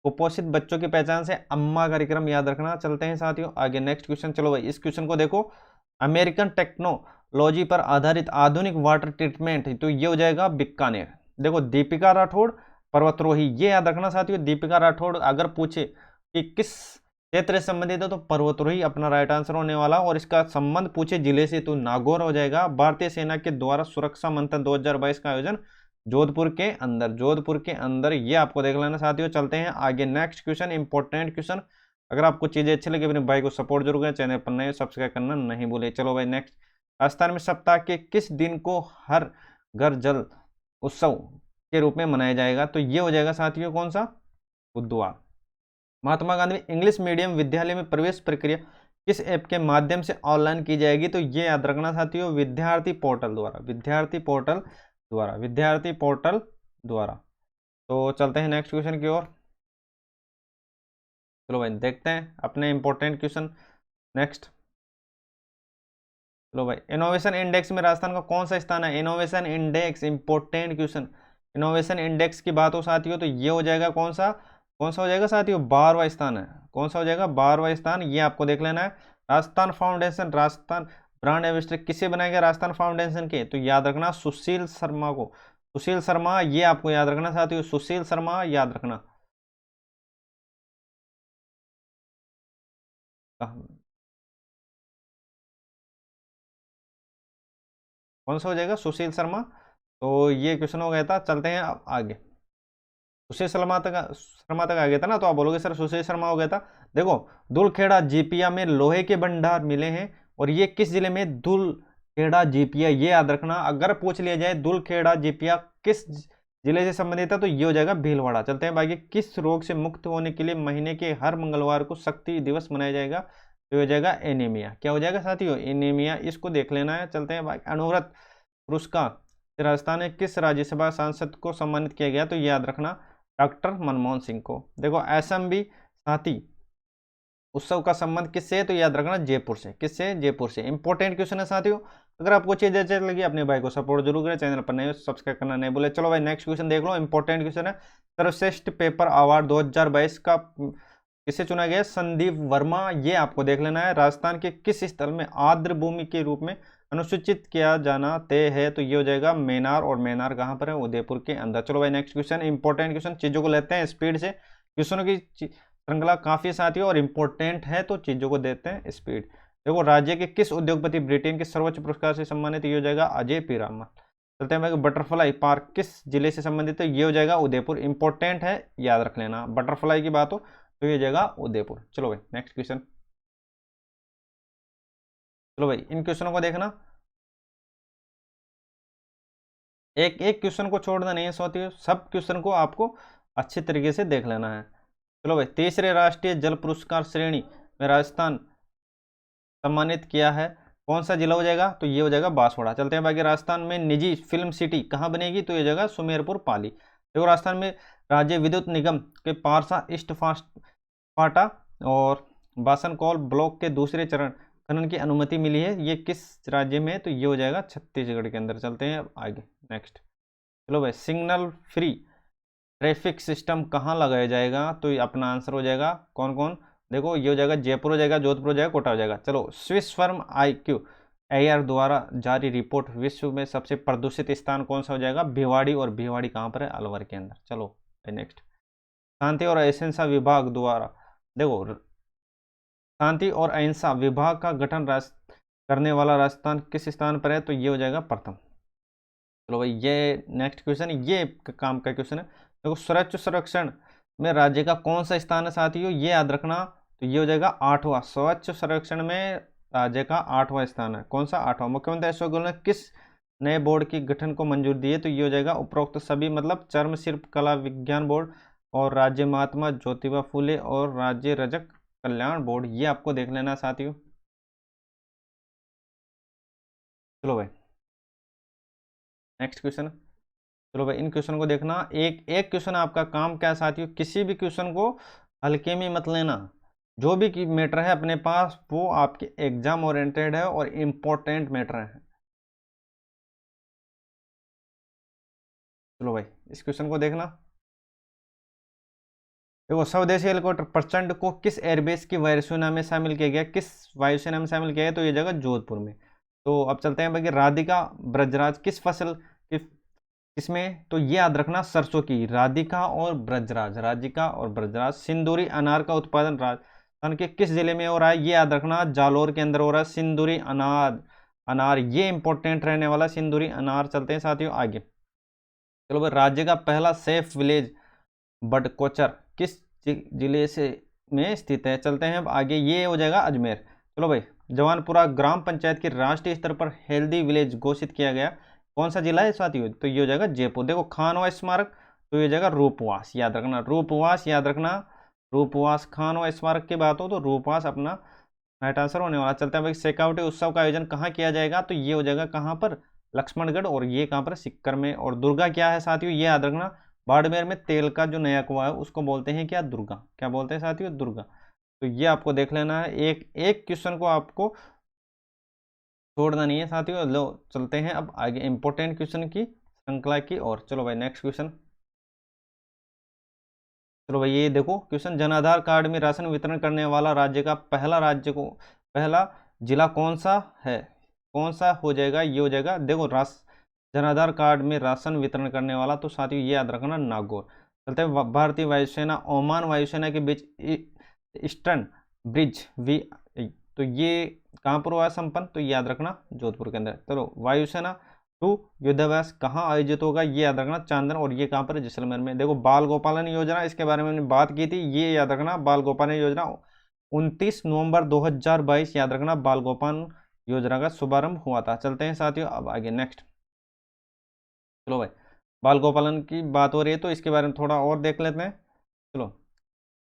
कुपोषित बच्चों की पहचान से अम्मा कार्यक्रम याद रखना। चलते हैं साथियों आगे नेक्स्ट क्वेश्चन। चलो भाई इस क्वेश्चन को देखो, अमेरिकन टेक्नोलॉजी पर आधारित आधुनिक वाटर ट्रीटमेंट, तो ये हो जाएगा बीकानेर। देखो दीपिका राठौड़ पर्वतरोही, ये याद रखना साथियों। दीपिका राठौड़ अगर पूछे कि किस क्षेत्र से संबंधित है तो पर्वतरोही अपना राइट आंसर होने वाला, और इसका संबंध पूछे जिले से तो नागौर हो जाएगा। भारतीय सेना के द्वारा सुरक्षा मंथन 2022 का आयोजन जोधपुर के अंदर, जोधपुर के अंदर, ये आपको देख लेना साथियों। चलते हैं आगे, नेक्स्ट क्वेश्चन, इंपॉर्टेंट क्वेश्चन। अगर आपको चीजें अच्छी लगी अपने भाई को सपोर्ट जरूर करें, चैनल पर नए सब्सक्राइब करना नहीं भूले। चलो भाई नेक्स्ट, राजस्थान में सप्ताह के किस दिन को हर घर जल उत्सव के रूप में मनाया जाएगा? तो ये हो जाएगा साथियों कौन सा? बुधवार। महात्मा गांधी इंग्लिश मीडियम विद्यालय में प्रवेश प्रक्रिया किस ऐप के माध्यम से ऑनलाइन की जाएगी? तो ये याद रखना साथियों, विद्यार्थी पोर्टल द्वारा, विद्यार्थी पोर्टल द्वारा, विद्यार्थी पोर्टल द्वारा। तो चलते हैं नेक्स्ट क्वेश्चन की ओर। चलो भाई देखते हैं अपने इंपॉर्टेंट क्वेश्चन नेक्स्ट। चलो भाई, इनोवेशन इंडेक्स में राजस्थान का कौन सा स्थान है? Innovation index, important question. Innovation index की बात हो साथियों तो ये हो जाएगा कौन सा? कौन सा हो जाएगा साथियों? 12वां स्थान है। कौन सा हो जाएगा? 12वां स्थान, ये आपको देख लेना है। Rajasthan foundation, Rajasthan brand ambassador किसे बनाया गया राजस्थान फाउंडेशन के? तो याद रखना सुशील शर्मा को, सुशील शर्मा, ये आपको याद रखना साथियों, सुशील शर्मा याद रखना। कौन सा हो जाएगा? सुशील शर्मा। तो ये क्वेश्चन हो गया था। चलते हैं अब आगे, सुशील शर्मा तक आ गया था ना, तो आप बोलोगे सर सुशील शर्मा हो गया था। देखो, दुलखेड़ा जीपिया में लोहे के भंडार मिले हैं, और ये किस जिले में? दुलखेड़ा जीपिया, ये याद रखना। अगर पूछ लिया जाए दुलखेड़ा जीपिया किस जिले से संबंधित है तो ये हो जाएगा भीलवाड़ा। चलते हैं बाकी, किस रोग से मुक्त होने के लिए महीने के हर मंगलवार को शक्ति दिवस मनाया जाएगा? तो ये हो जाएगा एनीमिया। क्या हो जाएगा साथियों? एनीमिया, इसको देख लेना है। चलते हैं बाकी, अणुव्रत पुरस्कार राजस्थान में किस राज्यसभा सांसद को सम्मानित किया गया? तो याद रखना डॉक्टर मनमोहन सिंह को। देखो, एसएमबी साथी उत्सव का संबंध किससे है? तो याद रखना जयपुर से। किससे? जयपुर से। इंपॉर्टेंट क्वेश्चन है साथियों। अगर आपको चीज अच्छी लगी अपने भाई को सपोर्ट जरूर करें, चैनल पर नए सब्सक्राइब करना नहीं भूले। चलो भाई नेक्स्ट क्वेश्चन देख लो, इंपॉर्टेंट क्वेश्चन है। सर्वश्रेष्ठ पेपर अवार्ड 2022 का किसे चुना गया? संदीप वर्मा, ये आपको देख लेना है। राजस्थान के किस स्थल में आर्द्र भूमि के रूप में अनुसूचित किया जाना तय है? तो ये हो जाएगा मेनार, और मेनार कहाँ पर है? उदयपुर के अंदर। चलो भाई नेक्स्ट क्वेश्चन, इंपॉर्टेंट क्वेश्चन। चीजों को लेते हैं स्पीड से, क्वेश्चनों की श्रृंखला काफी साथी और इंपॉर्टेंट है, तो चीजों को देते हैं स्पीड। देखो, राज्य के किस उद्योगपति ब्रिटेन के सर्वोच्च पुरस्कार से सम्मानित? ये हो जाएगा अजय पीरामल। चलते हैं भाई, बटरफ्लाई पार्क किस जिले से संबंधित है? ये हो जाएगा उदयपुर। इंपॉर्टेंट है, याद रख लेना। बटरफ्लाई की बात हो तो ये हो जाएगा उदयपुर। चलो भाई नेक्स्ट क्वेश्चन। चलो भाई इन क्वेश्चनों को देखना, एक एक क्वेश्चन को छोड़ना नहीं है साथियों, सब क्वेश्चन को आपको अच्छे तरीके से देख लेना है। चलो भाई, तीसरे राष्ट्रीय जल पुरस्कार श्रेणी में राजस्थान सम्मानित किया है, कौन सा जिला हो जाएगा? तो ये हो जाएगा बांसवाड़ा। चलते हैं बाकी, राजस्थान में निजी फिल्म सिटी कहाँ बनेगी? तो ये जगह सुमेरपुर पाली। देखो, राजस्थान में राज्य विद्युत निगम के पारसा ईस्ट फास्ट फाटा और बासनकौल ब्लॉक के दूसरे चरण खनन की अनुमति मिली है, ये किस राज्य में है? तो ये हो जाएगा छत्तीसगढ़ के अंदर। चलते हैं आगे नेक्स्ट। चलो भाई, सिग्नल फ्री ट्रैफिक सिस्टम कहाँ लगाया जाएगा? तो ये अपना आंसर हो जाएगा कौन कौन? देखो, ये हो जाएगा जयपुर हो जाएगा, जोधपुर हो जाएगा, कोटा हो जाएगा। चलो, स्विस फर्म IQ एआर द्वारा जारी रिपोर्ट विश्व में सबसे प्रदूषित स्थान कौन सा हो जाएगा? भिवाड़ी, और भिवाड़ी कहाँ पर है? अलवर के अंदर। चलो नेक्स्ट, शांति और अहिंसा विभाग द्वारा, देखो शांति और अहिंसा विभाग का गठन करने वाला राजस्थान किस स्थान पर है? तो ये हो जाएगा प्रथम। चलो भाई, ये नेक्स्ट क्वेश्चन, ये काम का क्वेश्चन है। देखो, स्वच्छ सर्वेक्षण में राज्य का कौन सा स्थान है साथियों? ये याद रखना। तो ये हो जाएगा 8वां। स्वच्छ सर्वेक्षण में राज्य का 8वां स्थान है। कौन सा? 8वां। मुख्यमंत्री अशोक गहलोत ने किस नए बोर्ड की गठन को मंजूर दी है? तो ये हो जाएगा उपरोक्त सभी, मतलब चर्म शिल्प कला विज्ञान बोर्ड, और राज्य महात्मा ज्योतिबा फूले, और राज्य रजक कल्याण बोर्ड, ये आपको देख लेना साथियों। चलो भाई नेक्स्ट क्वेश्चन। चलो भाई, इन क्वेश्चन को देखना, एक एक क्वेश्चन आपका काम क्या है साथियों, किसी भी क्वेश्चन को हल्के में मत लेना। जो भी मैटर है अपने पास वो आपके एग्जाम ओरिएंटेड है और इम्पोर्टेंट मैटर है। चलो भाई, इस क्वेश्चन को देखना। देखो, स्वदेशी हेलीकॉप्टर प्रचंड को किस एयरबेस की वायुसेना में शामिल किया गया? किस वायुसेना में शामिल किया गया? तो ये जगह जोधपुर में। तो अब चलते हैं भाई, राधिका ब्रजराज किस फसल की इसमें तो ये याद रखना, सरसों की, राधिका और ब्रजराज, राधिका और ब्रजराज। सिंदूरी अनार का उत्पादन राजस्थान के किस जिले में हो रहा है, ये याद रखना, जालोर के अंदर हो रहा है सिंदूरी अनार। अनार ये इंपॉर्टेंट रहने वाला सिंदूरी अनार। चलते हैं साथियों आगे। चलो भाई, राज्य का पहला सेफ विलेज बडकोचर किस जिले से में स्थित है। चलते हैं अब आगे, ये हो जाएगा अजमेर। चलो भाई, जवानपुरा ग्राम पंचायत की राष्ट्रीय स्तर पर हेल्दी विलेज घोषित किया गया, कौन सा जिला है साथियों, तो ये हो जाएगा जयपुर। देखो खानवा स्मारक, तो ये हो जाएगा रूपवास, याद रखना रूपवास, याद रखना रूपवास। खानवा स्मारक की बात हो तो रूपवास अपना राइट आंसर होने वाला। चलते हैं भाई, शेखावटी उत्सव का आयोजन कहाँ किया जाएगा, तो ये हो जाएगा कहाँ पर, लक्ष्मणगढ़, और ये कहाँ पर, सिक्कर में। और दुर्गा क्या है साथियों, ये याद रखना, बाड़मेर में तेल का जो नया कुआं है उसको बोलते हैं क्या, दुर्गा। क्या बोलते हैं साथियों, दुर्गा। तो ये आपको देख लेना है, एक एक क्वेश्चन को आपको छोड़ना नहीं है साथियों। लो चलते हैं अब आगे इंपॉर्टेंट क्वेश्चन की श्रृंखला की और। चलो भाई नेक्स्ट क्वेश्चन। चलो भाई ये देखो क्वेश्चन, जन आधार कार्ड में राशन वितरण करने वाला राज्य का पहला जिला कौन सा है, कौन सा हो जाएगा, ये हो जाएगा। देखो जन आधार कार्ड में राशन वितरण करने वाला, तो साथियों ये याद रखना, नागौर। चलते हैं, भारतीय वायुसेना ओमान वायुसेना के बीच ईस्टर्न ब्रिज वी, तो ये कहाँ पर हुआ है संपन्न, तो याद रखना जोधपुर के अंदर। चलो, वायुसेना 2 युद्धाभ्यास कहाँ आयोजित होगा, ये याद रखना चांदन, और ये कहाँ पर है, जैसलमेर में। देखो बाल गोपालन योजना, इसके बारे में हमने बात की थी, ये याद रखना बाल गोपालन योजना 29 नवंबर 2022, याद रखना बाल गोपालन योजना का शुभारंभ हुआ था। चलते हैं साथियों अब आगे नेक्स्ट। चलो भाई, बाल गोपालन की बात हो रही है तो इसके बारे में थोड़ा और देख लेते हैं। चलो,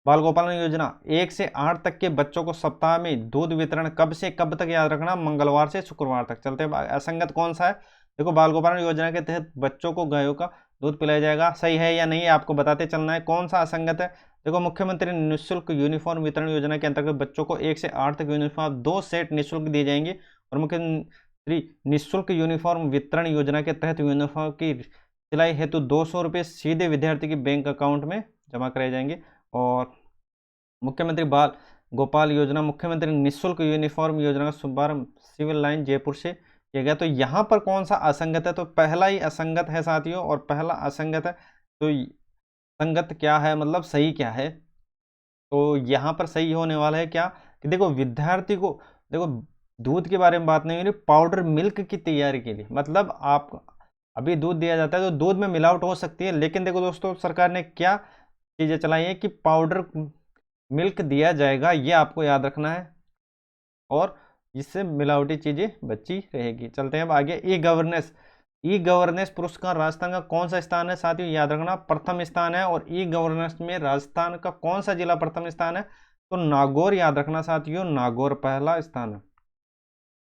बाल गोपालन योजना 1 से 8 तक के बच्चों को सप्ताह में दूध वितरण कब से कब तक, याद रखना मंगलवार से शुक्रवार तक। चलते हैं, असंगत कौन सा है, देखो बाल गोपालन योजना के तहत बच्चों को गायों का दूध पिलाया जाएगा, सही है या नहीं आपको बताते चलना है। कौन सा असंगत है, देखो मुख्यमंत्री निःशुल्क यूनिफॉर्म वितरण योजना के अंतर्गत बच्चों को 1 से 8 तक यूनिफॉर्म 2 सेट निःशुल्क दिए जाएंगे, और मुख्यमंत्री निःशुल्क यूनिफॉर्म वितरण योजना के तहत यूनिफॉर्म की सिलाई हेतु 200 रुपये सीधे विद्यार्थी के बैंक अकाउंट में जमा कराए जाएंगे। और मुख्यमंत्री बाल गोपाल योजना, मुख्यमंत्री निःशुल्क यूनिफॉर्म योजना का शुभारंभ सिविल लाइन जयपुर से किया गया। तो यहाँ पर कौन सा असंगत है, तो पहला ही असंगत है साथियों, और पहला असंगत है। तो संगत क्या है, मतलब सही क्या है, तो यहाँ पर सही होने वाला है क्या, कि देखो विद्यार्थी को, देखो दूध के बारे में बात नहीं हो रही, पाउडर मिल्क की तैयारी के लिए, मतलब आप अभी दूध दिया जाता है तो दूध में मिलावट हो सकती है, लेकिन देखो दोस्तों सरकार ने क्या चीज़ें चलाई है कि पाउडर मिल्क दिया जाएगा, ये आपको याद रखना है, और इससे मिलावटी चीज़ें बची रहेगी। चलते हैं अब आगे, ई गवर्नेंस पुरस्कार राजस्थान का कौन सा स्थान है साथियों, याद रखना प्रथम स्थान है। और ई गवर्नेंस में राजस्थान का कौन सा जिला प्रथम स्थान है, तो नागौर, याद रखना साथियों नागौर पहला स्थान है,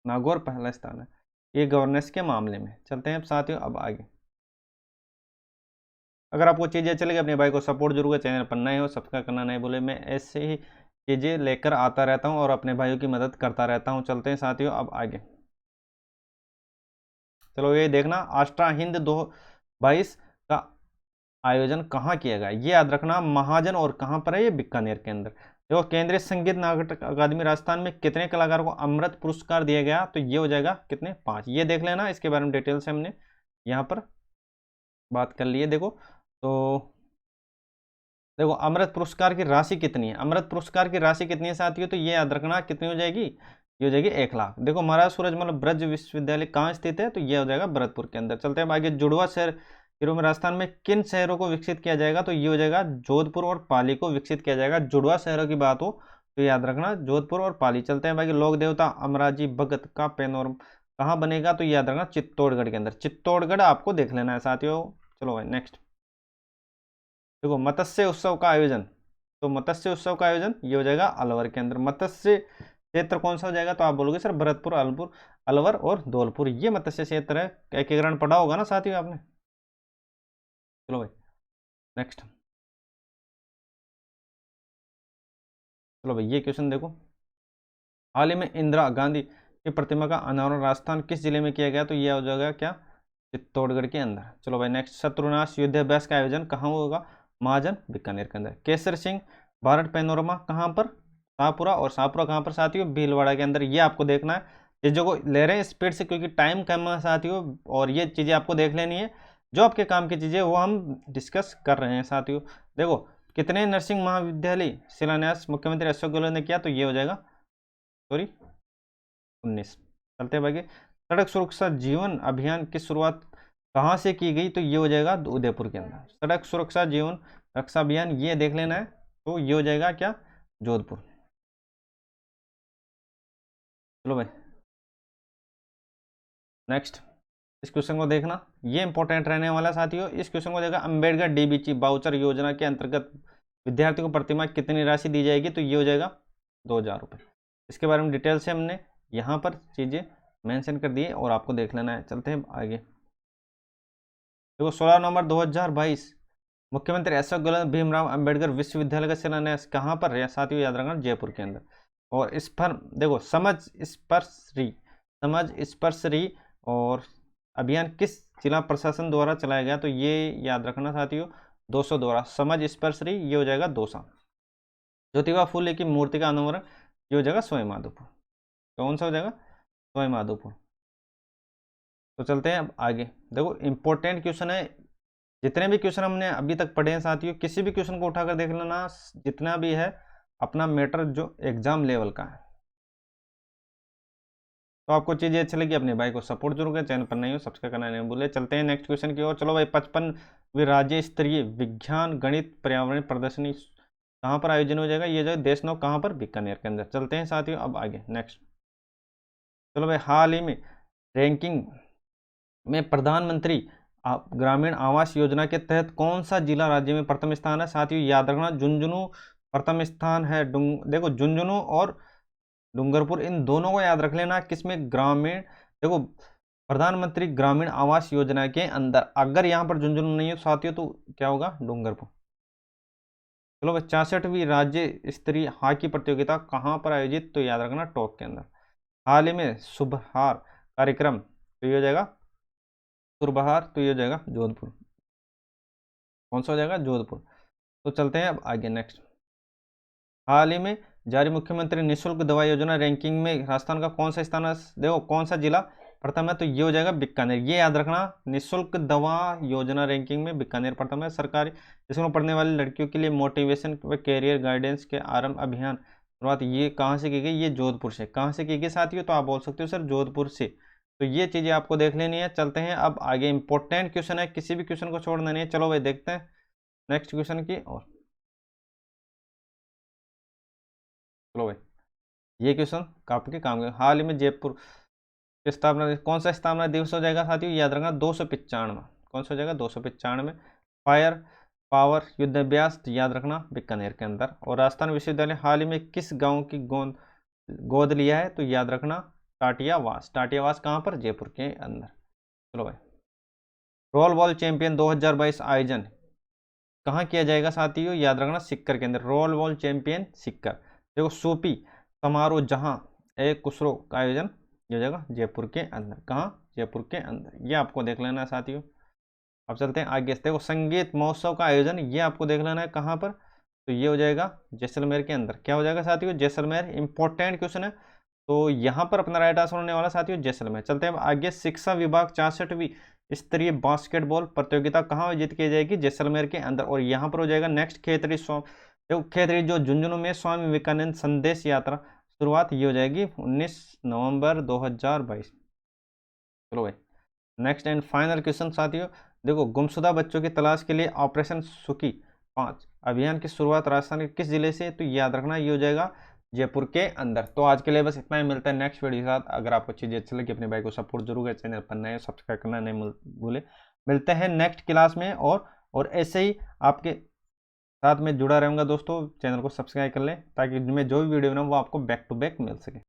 नागौर पहला स्थान है ई गवर्नेंस के मामले में। चलते हैं अब साथियों अब आगे। अगर आपको चीज़ें अच्छी लगी अपने भाई को सपोर्ट जरूर, चैनल पर नए हो सब्सक्राइब करना नहीं भूले। मैं ऐसे ही चीज़ें लेकर आता रहता हूँ और अपने भाइयों की मदद करता रहता हूँ। चलते हैं साथियों अब आगे। चलो ये देखना, आष्ट्रा हिंद 2022 का आयोजन कहाँ किया गया, ये याद रखना महाजन, और कहाँ पर है ये, बीकानेर के अंदर। देखो केंद्रीय संगीत नाटक अकादमी राजस्थान में कितने कलाकारों को अमृत पुरस्कार दिया गया, तो ये हो जाएगा कितने, 5। ये देख लेना, इसके बारे में डिटेल से हमने यहाँ पर बात कर ली है। देखो तो देखो अमृत पुरस्कार की राशि कितनी है, अमृत पुरस्कार की राशि कितनी है साथियों, तो ये याद रखना कितनी हो जाएगी, ये हो जाएगी 1 लाख। देखो महाराज सूरजमल ब्रज विश्वविद्यालय कहाँ स्थित है, तो ये हो जाएगा भरतपुर के अंदर। चलते हैं आगे, जुड़वा शहरों में राजस्थान में किन शहरों को विकसित किया जाएगा, तो ये हो जाएगा जोधपुर और पाली को विकसित किया जाएगा। जुड़वा शहरों की बात हो तो याद रखना जोधपुर और पाली। चलते हैं बाकी, लोक देवता अमराजी भगत का पैनोरम कहाँ बनेगा, तो याद रखना चित्तौड़गढ़ के अंदर, चित्तौड़गढ़ आपको देख लेना है साथियों। चलो भाई नेक्स्ट, देखो मत्स्य उत्सव का आयोजन, तो मत्स्य उत्सव का आयोजन ये हो जाएगा अलवर के अंदर। मत्स्य क्षेत्र कौन सा हो जाएगा, तो आप बोलोगे सर भरतपुर, अलवर और धौलपुर, ये मत्स्य क्षेत्र है। एकीकरण पढ़ा होगा ना साथियों आपने। चलो भाई नेक्स्ट, चलो भाई ये क्वेश्चन देखो, हाल ही में इंदिरा गांधी की प्रतिमा का अनावरण राजस्थान किस जिले में किया गया, तो यह हो जाएगा क्या, चित्तौड़गढ़ के अंदर। चलो भाई नेक्स्ट, शत्रुनाश युद्धाभ्यास का आयोजन कहाँ होगा, महाजन बीकानेर के अंदर। केसर सिंह भारत पैनोरमा कहाँ पर, शाहपुरा, और शाहपुरा कहाँ पर साथियों, भीलवाड़ा के अंदर। ये आपको देखना है, चीज़ों को ले रहे हैं स्पीड से क्योंकि टाइम कम है साथियों, और ये चीज़ें आपको देख लेनी है। जो आपके काम की चीज़ें वो हम डिस्कस कर रहे हैं साथियों। देखो कितने नर्सिंग महाविद्यालय शिलान्यास मुख्यमंत्री अशोक गहलोत ने किया, तो ये हो जाएगा सॉरी 19। चलते हैं भाई, सड़क सुरक्षा जीवन अभियान की शुरुआत कहाँ से की गई, तो ये हो जाएगा उदयपुर के अंदर। सड़क सुरक्षा जीवन रक्षा अभियान ये देख लेना है, तो ये हो जाएगा क्या, जोधपुर। चलो भाई नेक्स्ट, इस क्वेश्चन को देखना, ये इंपॉर्टेंट रहने वाला साथियों। इस क्वेश्चन को देखा, अंबेडकर डीबीची बाउचर योजना के अंतर्गत विद्यार्थी को प्रतिमाह कितनी राशि दी जाएगी, तो ये हो जाएगा 2000 रुपये। इसके बारे में डिटेल से हमने यहाँ पर चीज़ें मेंशन कर दी है और आपको देख लेना है। चलते हैं आगे। देखो 16 नवंबर 2022 मुख्यमंत्री अशोक गहलोत भीमराव अंबेडकर विश्वविद्यालय का शिलान्यास कहाँ पर है साथियों, याद रखना जयपुर के अंदर। और इस पर देखो समझ स्पर्शरी और अभियान किस जिला प्रशासन द्वारा चलाया गया, तो ये याद रखना साथियों 200 द्वारा। समझ स्पर्शरी ये हो जाएगा 200। ज्योतिबा फूले की मूर्ति का अनावरण ये हो जाएगा सवाई माधोपुर। कौन सा हो जाएगा, सवाई माधोपुर। तो चलते हैं अब आगे। देखो इंपॉर्टेंट क्वेश्चन है, जितने भी क्वेश्चन हमने अभी तक पढ़े हैं साथियों, किसी भी क्वेश्चन को उठाकर देख लेना, जितना भी है अपना मैटर जो एग्जाम लेवल का है। तो आपको चीज़ें अच्छी लगी अपने भाई को सपोर्ट जरूर करें, चैनल पर नहीं हो सब्सक्राइब करना नहीं भूले। चलते हैं नेक्स्ट क्वेश्चन की ओर। चलो भाई 55वीं राज्य स्तरीय विज्ञान गणित पर्यावरण प्रदर्शनी कहाँ पर आयोजन हो जाएगा, ये जो देशनौ कहाँ पर, बीकानेर के अंदर। चलते हैं साथियों अब आगे नेक्स्ट। चलो भाई हाल ही में रैंकिंग में प्रधानमंत्री ग्रामीण आवास योजना के तहत कौन सा जिला राज्य में प्रथम स्थान है, साथियों याद रखना झुंझुनू प्रथम स्थान है। देखो झुंझुनू और डूंगरपुर इन दोनों को याद रख लेना, किसमें, ग्रामीण। देखो प्रधानमंत्री ग्रामीण आवास योजना के अंदर अगर यहाँ पर झुंझुनू नहीं है साथियों, तो क्या होगा, डूंगरपुर। चलो भाई 66वीं राज्य स्तरीय हॉकी प्रतियोगिता कहाँ पर आयोजित, तो याद रखना टोंक के अंदर। हाल ही में सुबहार कार्यक्रम, तो ये हो जाएगा सुरबहार, तो ये हो जाएगा जोधपुर। कौन सा हो जाएगा, जोधपुर। तो चलते हैं अब आगे नेक्स्ट। हाल ही में जारी मुख्यमंत्री निःशुल्क दवा योजना रैंकिंग में राजस्थान का कौन सा स्थान है, देखो कौन सा जिला प्रथम है, तो ये हो जाएगा बीकानेर। ये याद रखना, निःशुल्क दवा योजना रैंकिंग में बीकानेर प्रथम है। सरकारी स्कूलों में पढ़ने वाली लड़कियों के लिए मोटिवेशन व कैरियर गाइडेंस के आरंभ अभियान शुरुआत ये कहाँ से की गई, ये जोधपुर से। कहाँ से की गई साथियों, तो आप बोल सकते हो सर जोधपुर से। तो ये चीज़ें आपको देख लेनी है। चलते हैं अब आगे, इंपॉर्टेंट क्वेश्चन है, किसी भी क्वेश्चन को छोड़ना नहीं है। चलो भाई देखते हैं नेक्स्ट क्वेश्चन की और। चलो भाई ये क्वेश्चन आपके काम का, हाल ही में जयपुर स्थापना कौन सा स्थापना दिवस हो जाएगा साथियों, याद रखना 295। कौन सा हो जाएगा, 295। फायर पावर युद्ध अभ्यास याद रखना बीकानेर के अंदर। और राजस्थान विश्वविद्यालय हाल ही में किस गांव की गोद लिया है, तो याद रखना टाटियावास। टाटियावास कहाँ पर, जयपुर के अंदर। चलो भाई रोल बॉल चैंपियन 2022 आयोजन कहाँ किया जाएगा साथियों, याद रखना सिक्कर के अंदर। रोल बॉल चैंपियन सिक्कर। देखो सूपी समारोह जहाँ एक कुशरो का आयोजन हो जाएगा जयपुर के अंदर। कहाँ, जयपुर के अंदर। ये आपको देख लेना है साथियों। अब चलते हैं आगे। देखो संगीत महोत्सव का आयोजन ये आपको देख लेना है कहाँ पर, तो ये हो जाएगा जैसलमेर के अंदर। क्या हो जाएगा साथियों, जैसलमेर। इंपॉर्टेंट क्वेश्चन है, तो यहाँ पर अपना राइट आंसर होने वाला साथियों जैसलमेर। चलते हैं आगे। शिक्षा विभाग 66वीं स्तरीय बास्केटबॉल प्रतियोगिता कहाँ आयोजित की जाएगी, जैसलमेर के अंदर। और यहाँ पर हो जाएगा नेक्स्ट खेतरी देखो खेतरी जो झुंझुनू में स्वामी विवेकानंद संदेश यात्रा शुरुआत ये हो जाएगी 19 नवंबर 2022। चलो भाई नेक्स्ट एंड फाइनल क्वेश्चन साथियों। देखो गुमशुदा बच्चों की तलाश के लिए ऑपरेशन सुखी 5 अभियान की शुरुआत राजस्थान के किस जिले से, तो याद रखना ये हो जाएगा जयपुर के अंदर। तो आज के लिए बस इतना ही, मिलता है नेक्स्ट वीडियो के साथ। अगर आपको चीज़ें अच्छी लगी अपने भाई को सपोर्ट जरूर करें, चैनल पर नए सब्सक्राइब करना नहीं भूले। मिलते हैं नेक्स्ट क्लास में और ऐसे ही आपके साथ में जुड़ा रहूँगा दोस्तों। चैनल को सब्सक्राइब कर लें ताकि मैं जो भी वीडियो बनाऊँ वो आपको बैक टू बैक मिल सके।